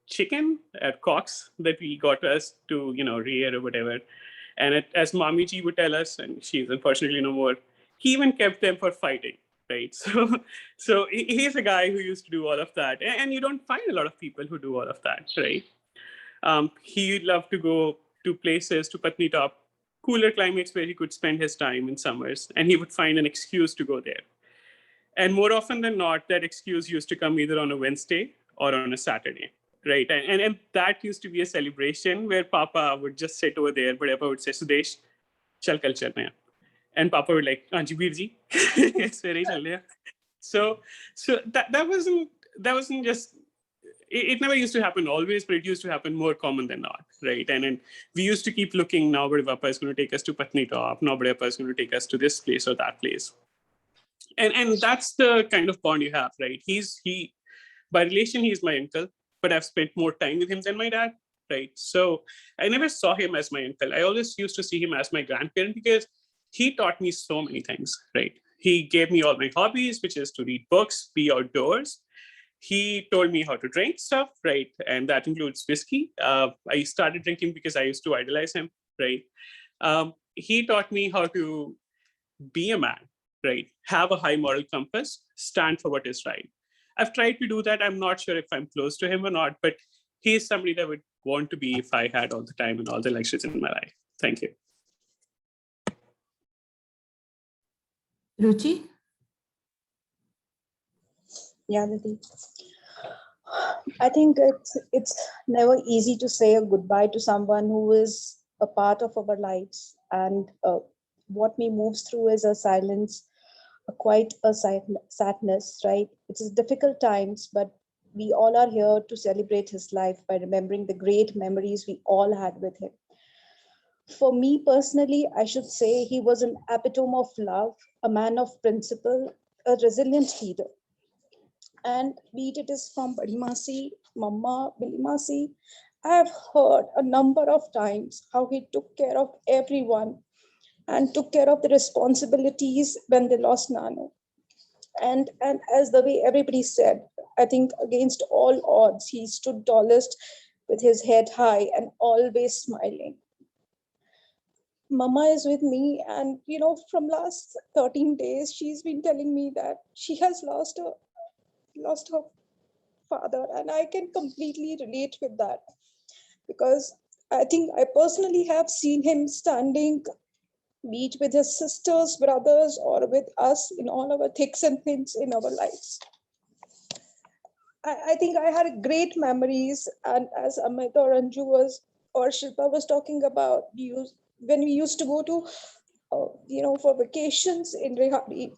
chicken at cocks that we got us to, rear or whatever. And as Mami Ji would tell us, and she's unfortunately no more, he even kept them for fighting, right? So he's a guy who used to do all of that. And you don't find a lot of people who do all of that, right? He loved to go to places, to Patnitop, cooler climates where he could spend his time in summers, and he would find an excuse to go there. And more often than not, that excuse used to come either on a Wednesday or on a Saturday, right? And that used to be a celebration where Papa would just sit over there, but Papa would say, Sudesh, chal kal chalna hai. And Papa would like, Anji Veer ji, swerai chalne hai. So that wasn't just, it never used to happen always, but it used to happen more common than not, right? And then we used to keep looking, now Bade Papa is going to take us to Patnitop, now Bade Papa is going to take us to this place or that place. And that's the kind of bond you have, right? By relation, he's my uncle, but I've spent more time with him than my dad, right? So I never saw him as my uncle. I always used to see him as my grandparent because he taught me so many things, right? He gave me all my hobbies, which is to read books, be outdoors. He told me how to drink stuff, right? And that includes whiskey. I started drinking because I used to idolize him, right? He taught me how to be a man, right? Have a high moral compass, stand for what is right. I've tried to do that. I'm not sure if I'm close to him or not, but he is somebody that I would want to be if I had all the time and all the lectures in my life. Thank you. Ruchi? Yeah, Didi. I think it's never easy to say a goodbye to someone who is a part of our lives. And what me moves through is a silence, quite a sadness, right? It's difficult times, but we all are here to celebrate his life by remembering the great memories we all had with him. For me personally, I should say he was an epitome of love, a man of principle, a resilient leader. And be it is from Badi Masi, Mama, Billy Masi, I have heard a number of times how he took care of everyone and took care of the responsibilities when they lost Nanu. And as the way everybody said, I think against all odds, he stood tallest with his head high and always smiling. Mama is with me, and from last 13 days, she's been telling me that she has lost her father, and I can completely relate with that, because I think I personally have seen him standing, be it with his sisters, brothers, or with us in all our thicks and thins in our lives. I think I had great memories, and as Amit or Anju or Shilpa was talking about, when we used to go to, for vacations in Rehari,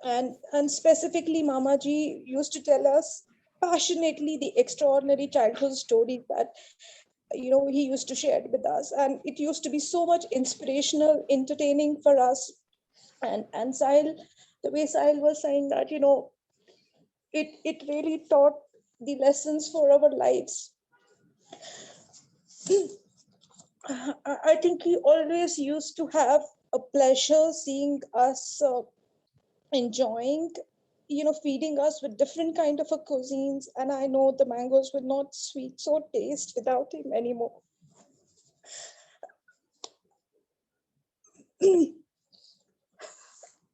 and specifically Mama Ji used to tell us passionately the extraordinary childhood stories that he used to share with us, and it used to be so much inspirational, entertaining for us. And Sahil, the way Sahil was saying that, it really taught the lessons for our lives. I think he always used to have a pleasure seeing us enjoying, feeding us with different kind of cuisines. And I know the mangoes were not sweet so taste without him anymore.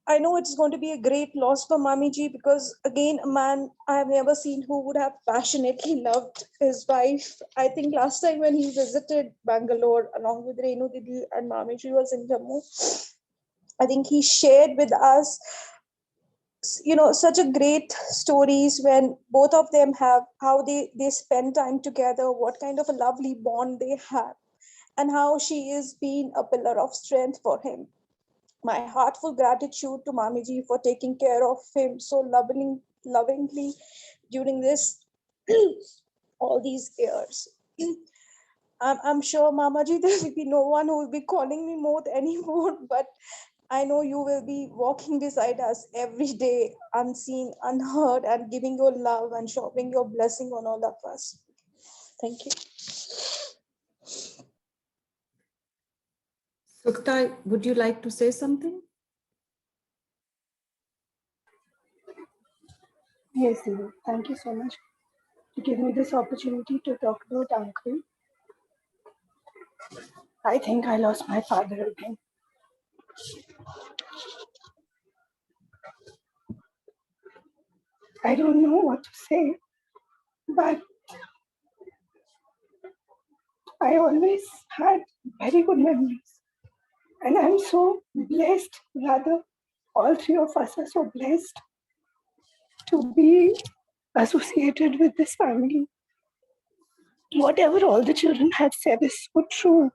I know it's going to be a great loss for Mami Ji, because again, a man I have never seen who would have passionately loved his wife. I think last time when he visited Bangalore along with Renu Didi and Mami Ji was in Jammu, I think he shared with us, such a great stories when both of them have how they spend time together, what kind of a lovely bond they have, and how she is being a pillar of strength for him. My heartful gratitude to Mami Ji for taking care of him so lovingly during this all these years. I'm sure, Mama Ji, there will be no one who will be calling me Moth anymore, but I know you will be walking beside us every day, unseen, unheard, and giving your love and showering your blessing on all of us. Thank you. Sukta, would you like to say something? Yes, Devi. Thank you so much to give me this opportunity to talk about Uncle. I think I lost my father again. I don't know what to say, but I always had very good memories. And I'm so blessed, rather, all three of us are so blessed to be associated with this family. Whatever all the children have said is so true.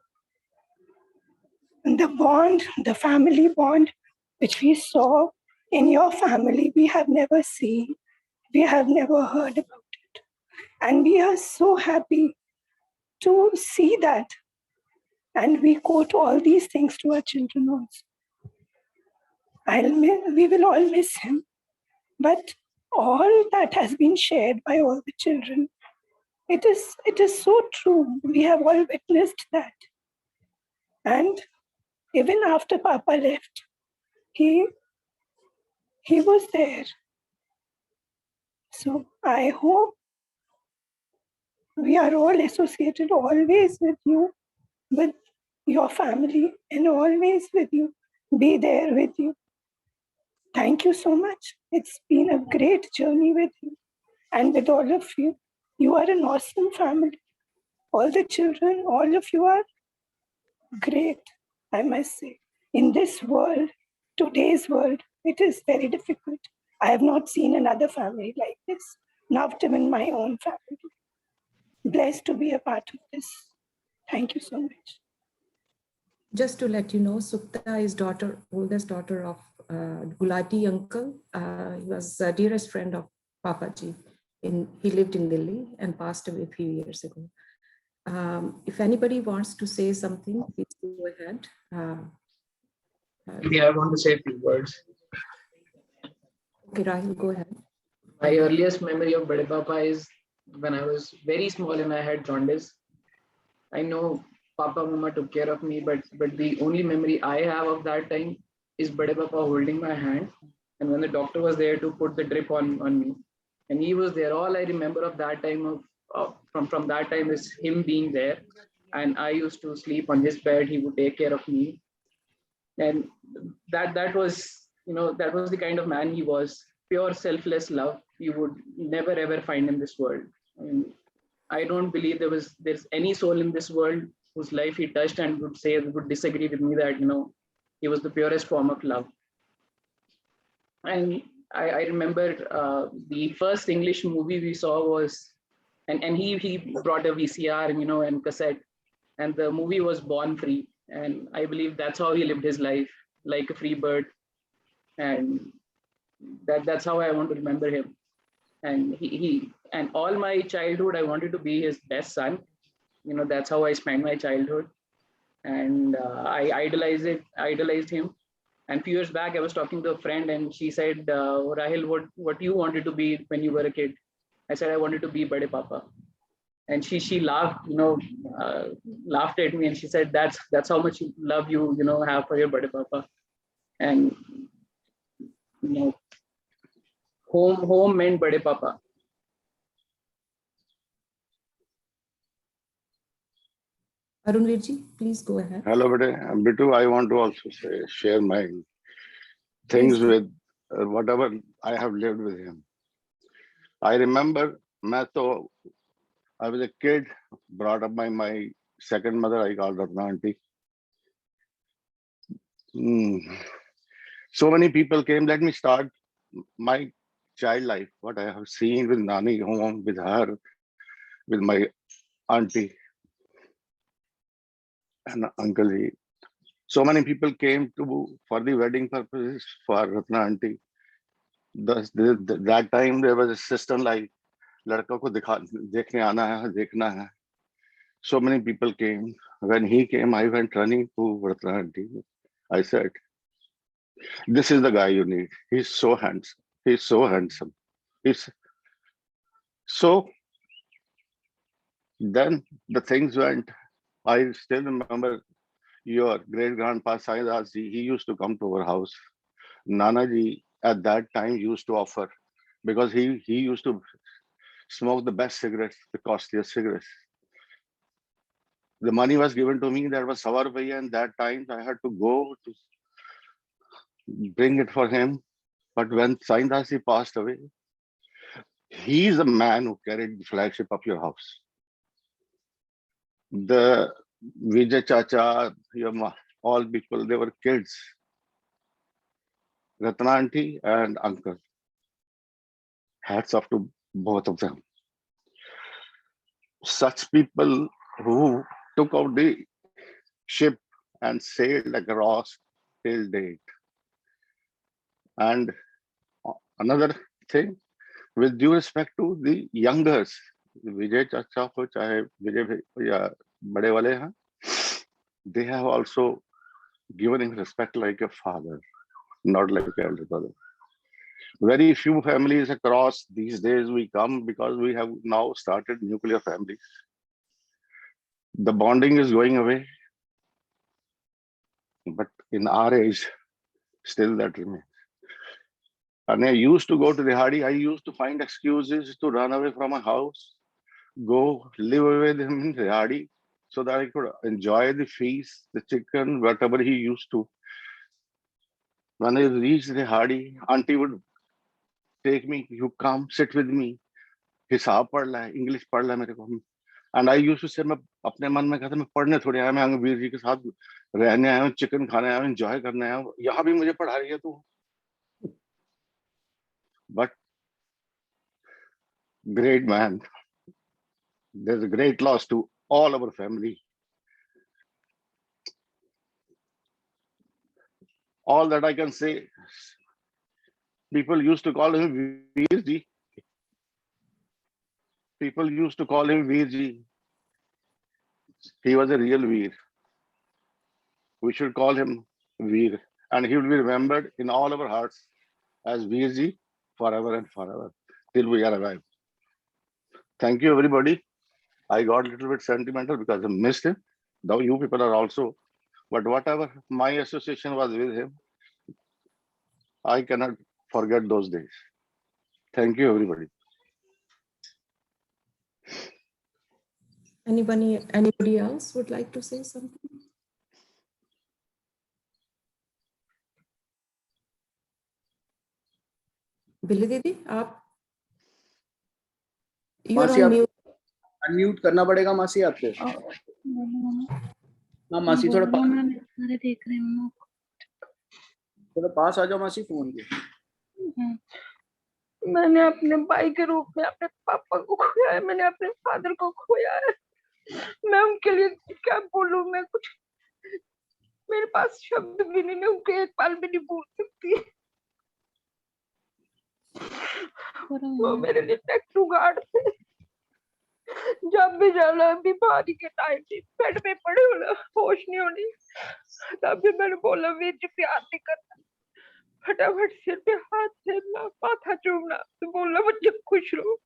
And the bond, the family bond, which we saw in your family, we have never seen, we have never heard about it. And we are so happy to see that. And we quote all these things to our children also. We will all miss him. But all that has been shared by all the children, it is so true. We have all witnessed that. And even after Papa left, he was there. So I hope we are all associated always with you, with your family, and always with you, be there with you. Thank you so much. It's been a great journey with you and with all of you. You are an awesome family. All the children, all of you are great, I must say. In this world, today's world, it is very difficult. I have not seen another family like this, not even my own family. Blessed to be a part of this. Thank you so much. Just to let you know, Sukta is oldest daughter of Gulati uncle. He was the dearest friend of Papaji. He lived in Delhi and passed away a few years ago. If anybody wants to say something, please go ahead. Yeah, I want to say a few words. Okay, Rahul, go ahead. My earliest memory of Bade Papa is when I was very small and I had jaundice. I know Papa Mama took care of me, but the only memory I have of that time is Bade Papa holding my hand. And when the doctor was there to put the drip on me, and he was there, all I remember of that time from that time is him being there. And I used to sleep on his bed. He would take care of me. And that was, that was the kind of man he was. Pure selfless love you would never ever find in this world. I don't believe there's any soul in this world whose life he touched and would disagree with me that he was the purest form of love. And I remember the first English movie we saw was, and he brought a VCR and cassette, and the movie was Born Free. And I believe that's how he lived his life, like a free bird. And that's how I want to remember him. And he And all my childhood, I wanted to be his best son. You know, that's how I spent my childhood. And I idolized him. And few years back, I was talking to a friend, and she said, Rahil, what you wanted to be when you were a kid? I said, I wanted to be Bade Papa. And she laughed, laughed at me, and she said, that's how much love you have for your Bade Papa. And home meant Bade Papa. Arunveer ji, please go ahead. Hello, Bitu. I want to also share my things with whatever I have lived with him. I remember, I was a kid brought up by my second mother. I called Ratna auntie. So many people came. Let me start my child life. What I have seen with Nani home, with her, with my auntie and uncle. So many people came for the wedding purposes for Ratna auntie. That time there was a system like ladka ko dekhne aana hai, dekhna hai. So many people came. When he came, I went running to Ratna auntie. I said, this is the guy you need. He's so handsome. He's so handsome. So then the things went. I still remember your great grandpa Sai Das ji, he used to come to our house. Nana ji at that time used to offer, because he used to smoke the best cigarettes, the costliest cigarettes. The money was given to me, that was Sawa Rupiya, and that time I had to go to bring it for him. But when Sai Das ji passed away, he is the man who carried the flagship of your house. The Vijay Chacha, all people, they were kids. Ratna auntie and uncle. Hats off to both of them. Such people who took out the ship and sailed across till date. And another thing, with due respect to the youngers, Vijay Chacha ho chahe Vijay ya bade wale hain, they have also given him respect like a father, not like an elder brother. Very few families across these days we come, because we have now started nuclear families. The bonding is going away, but in our age, still that remains. And I used to go to Rehadi. I used to find excuses to run away from a house, go live with him in Rehadi, so that I could enjoy the feast, the chicken, whatever he used to. When I reached Rehadi, auntie would take me, you come, sit with me. हिसाब पढ़ ला है, English पढ़ ला मेरे को. And I used to say, मैं अपने मन में कहता मैं पढ़ने थोड़ी आया, मैं अंगवीर जी के साथ रहने आया हूँ, चिकन खाने आया हूँ, एंजॉय करने आया हूँ, यहाँ भी मुझे पढ़ा रही है तू. But great man. There's a great loss to all our family. All that I can say, people used to call him Veerji. People used to call him Veerji. He was a real Veer. We should call him Veer, and he will be remembered in all our hearts as Veerji forever and forever, till we are alive. Thank you, everybody. I got a little bit sentimental because I missed him, though you people are also. But whatever my association was with him, I cannot forget those days. Thank you, everybody. Anybody else would like to say something? बिल्ली दीदी, आप मासी आप unmute करना पड़ेगा मासी आपको. हाँ मासी थोड़ा देख रही हूँ. थोड़ा पास आ जाओ मासी फोन के. मैंने अपने भाई के रूप में अपने पापा को खोया है, मैंने अपने फादर को खोया है. मैं उनके लिए क्या बोलूं, मैं कुछ, मेरे पास शब्द भी नहीं, मैं उनके एक पल भी नहीं भूल सकती. वो मेरे लिए नेक्स्ट टू गार्ड थे। जब भी जाना बीमारी के टाइम पे बेड पे पड़े होना, होश नहीं होनी, तब भी मैंने बोला वीर जी प्यार नहीं करना, फटाफट सिर पे हाथ फेरना, माथा चूमना, तो बोला मुझे खुश रहो,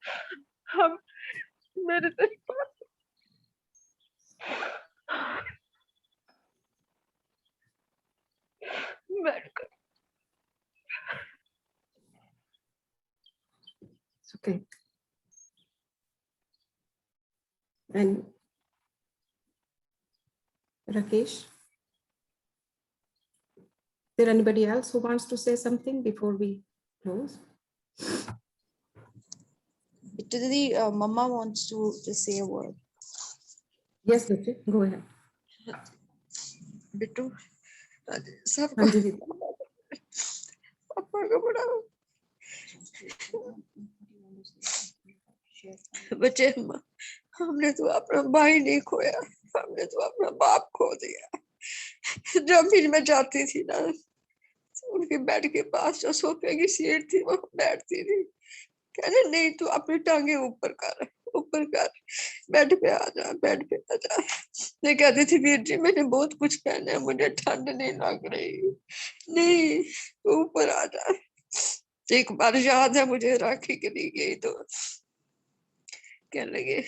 हम मेरे तेरे पास बैठकर। Okay. And Rakesh, is there anybody else who wants to say something before we close? Didi, Mama wants to just say a word. Yes, Bittu, go ahead. Bittu, सब हाँ जी पापा का बड़ा बच्चे, हमने तो अपना भाई नहीं खोया, हमने तो अपना बाप खो दिया। जब भी मैं जाती थी ना, उनके बेड के पास जो सोफे की सीट थी वो बैठती थी, कहने नहीं तू अपनी टांगे ऊपर कर, ऊपर कर, बेड पे आ जा, बेड पे आ जा। मैं कहती थी वीर जी मैंने बहुत कुछ पहना है, मुझे ठंड नहीं लग रही, नहीं ऊपर आ जा। एक बार याद है मुझे, राखी के लिए गई तो कहने लगे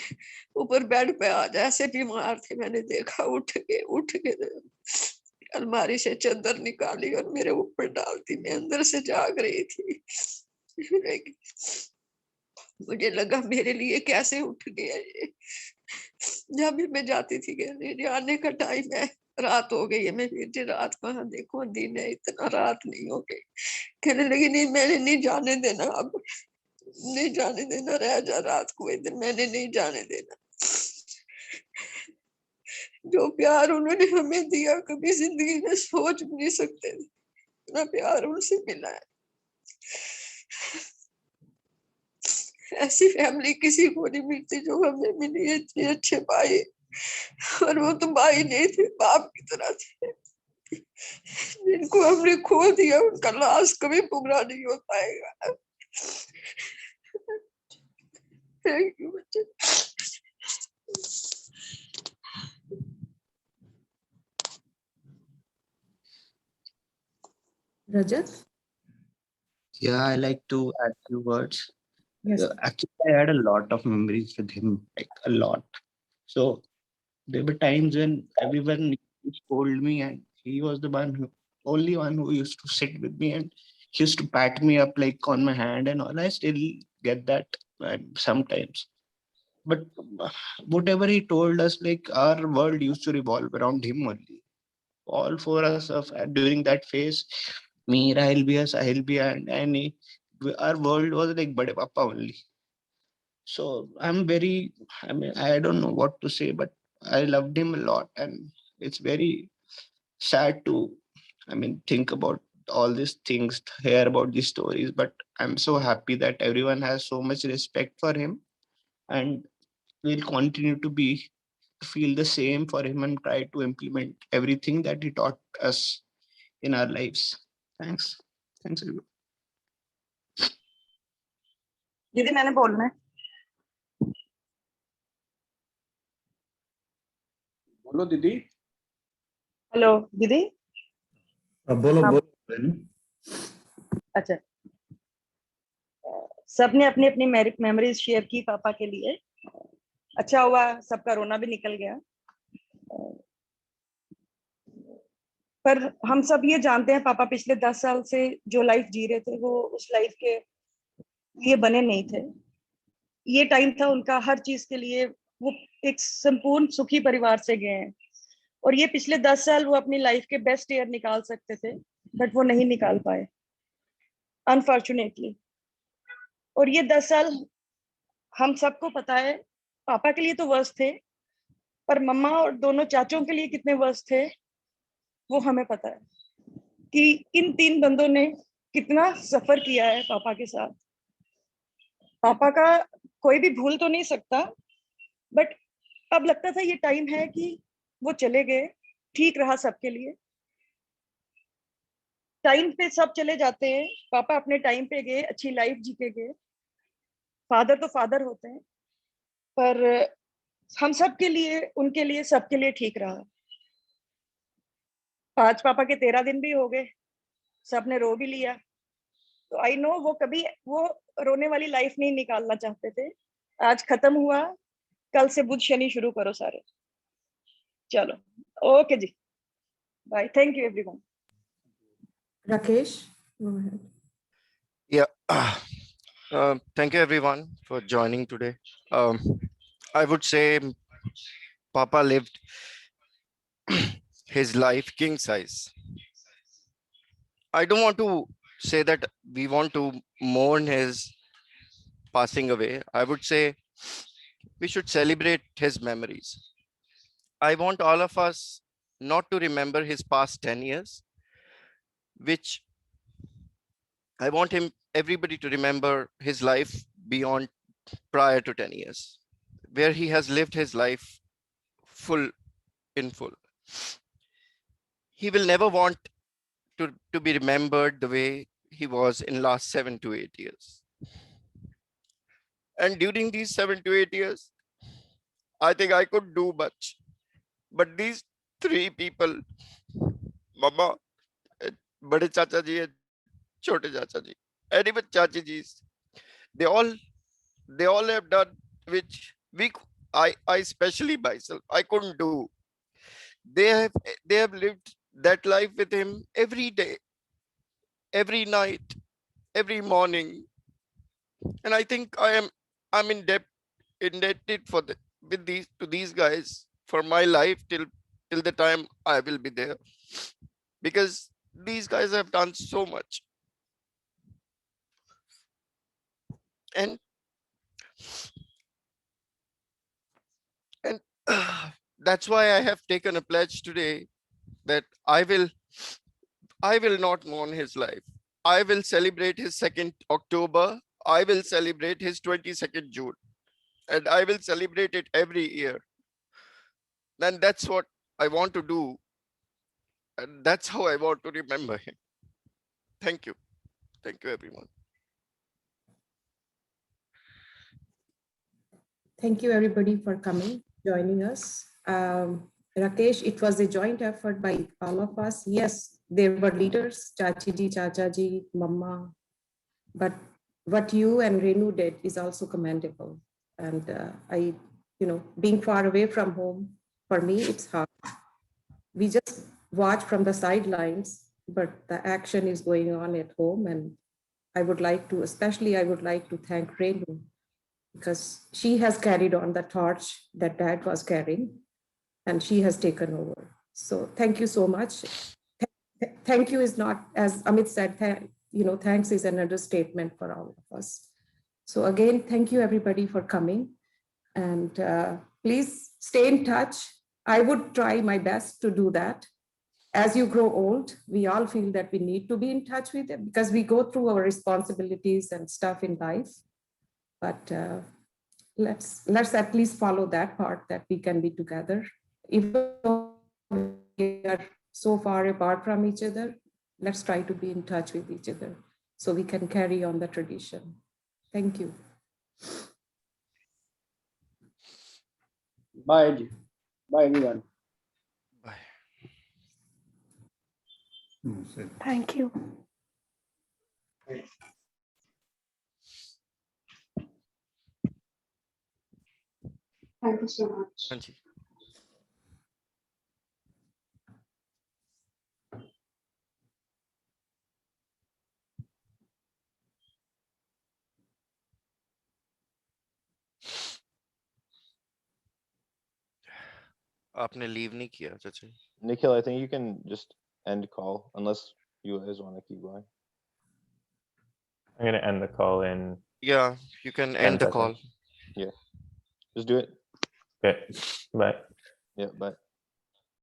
ऊपर बेड पे आ जा, ऐसे बीमार थे, मैंने देखा उठ के अलमारी से चादर निकाली और मेरे ऊपर डालती, मैं अंदर से जाग रही थी। मुझे लगा मेरे लिए कैसे उठ गया ये। जब भी मैं जाती थी कहने आने का टाइम है, रात हो गई है, मैं फिर जी रात कहाँ देखो, दिन है, इतना रात नहीं हो गई। कहने लगी नहीं मैंने नहीं जाने देना, अब नहीं जाने देना, रह जा रात को इधर, मैंने नहीं जाने देना। जो प्यार उन्होंने हमें दिया कभी जिंदगी में सोच भी नहीं सकते थे, इतना प्यार उनसे मिला है। ऐसी फैमिली किसी को नहीं मिलती जो हमें मिली, इतने अच्छे भाई, और वो तो भाई नहीं थे, बाप की तरह थे। जिनको हमने खो दिया उनका लाश कभी पूरा नहीं हो पाएगा। थैंक यू बच्चे। Rajat? Yeah, I like to add few words. Yes. Actually, I had a lot of memories with him, like a lot. So there were times when everyone used to scold me, and he was the only one who used to sit with me, and he used to pat me up like on my hand and all. I still get that sometimes. But whatever he told us, like our world used to revolve around him only. All four of us during that phase, me, Rahil Bhaiya, Sahil Bhaiya, and Annie, our world was like Bade Papa only. So I'm very, I mean, I don't know what to say, but I loved him a lot, and it's very sad to, I mean, think about all these things, hear about these stories, but I'm so happy that everyone has so much respect for him, and we'll continue to feel the same for him and try to implement everything that he taught us in our lives. Thanks. Thanks, everyone. दीदी मैंने बोलना है। बोलो दीदी। Hello दीदी। बोलो हाँ। बोलो। अच्छा, सबने अपनी अपनी मेमोरीज शेयर की पापा के लिए, अच्छा हुआ सबका रोना भी निकल गया। पर हम सब ये जानते हैं पापा पिछले 10 साल से जो लाइफ जी रहे थे वो उस लाइफ के लिए बने नहीं थे। ये टाइम था उनका हर चीज के लिए, वो एक संपूर्ण सुखी परिवार से गए हैं, और ये पिछले 10 साल वो अपनी लाइफ के बेस्ट ईयर निकाल सकते थे, बट वो नहीं निकाल पाए अनफॉर्चुनेटली। और ये 10 साल हम सबको पता है पापा के लिए तो वर्स्ट थे, पर मम्मा और दोनों चाचों के लिए कितने वर्स्ट थे वो हमें पता है कि इन 3 बंदों ने कितना सफर किया है पापा के साथ। पापा का कोई भी भूल तो नहीं सकता, बट अब लगता था ये टाइम है कि वो चले गए, ठीक रहा सबके लिए। टाइम पे सब चले जाते हैं, पापा अपने टाइम पे गए, अच्छी लाइफ जी के गए, फादर तो फादर होते हैं, पर हम सबके लिए, उनके लिए, सबके लिए ठीक रहा। आज पापा के 13 दिन भी हो गए, सबने रो भी लिया, तो आई नो वो कभी वो रोने वाली लाइफ नहीं निकालना चाहते थे। आज खत्म हुआ, कल से बुध शनि शुरू करो सारे। चलो, okay ji, bye, thank you everyone. Rakesh, go ahead. Yeah. Thank you everyone for joining today. I would say Papa lived his life king size. I don't want to say that we want to mourn his passing away. I would say we should celebrate his memories. I want all of us not to remember his past 10 years, which I want everybody to remember his life beyond prior to 10 years, where he has lived his life in full. He will never want to be remembered the way he was in last 7 to 8 years. And during these 7 to 8 years, I think I could do much. But these 3 people, Mama, Bade Chacha ji and Chote Chacha ji, and even Chachi ji's, they all have done which I especially myself, I couldn't do. They have lived that life with him every day, every night, every morning. And I think I'm indebted to these guys for my life till the time I will be there, because these guys have done so much. And that's why I have taken a pledge today that I will not mourn his life. I will celebrate his 2nd October. I will celebrate his 22nd June. And I will celebrate it every year. Then that's what I want to do. And that's how I want to remember him. Thank you. Thank you, everyone. Thank you everybody for coming, joining us. Rakesh, it was a joint effort by all of us. Yes, there were leaders, Chachi ji, Chacha ji, Mama, but what you and Renu did is also commendable. And being far away from home, for me, it's hard. We just watch from the sidelines, but the action is going on at home. And I would like to thank Renu, because she has carried on the torch that Dad was carrying, and she has taken over. So thank you so much. Thank you is not, as Amit said, thanks is an understatement for all of us. So again, thank you everybody for coming, and please stay in touch. I would try my best to do that. As you grow old, we all feel that we need to be in touch with it because we go through our responsibilities and stuff in life. But let's at least follow that part, that we can be together. Even though we are so far apart from each other, let's try to be in touch with each other so we can carry on the tradition. Thank you. Bye. Bye, everyone. Bye. Thank you. Thank you so much. Thank you. आपने leave नहीं किया चाचा? Nikhil, I think you can just end call unless you guys want to keep going. I'm going to end the call in. Yeah, you can 10 end the seconds. call. Yeah, just do it. Okay, bye. Yeah, bye.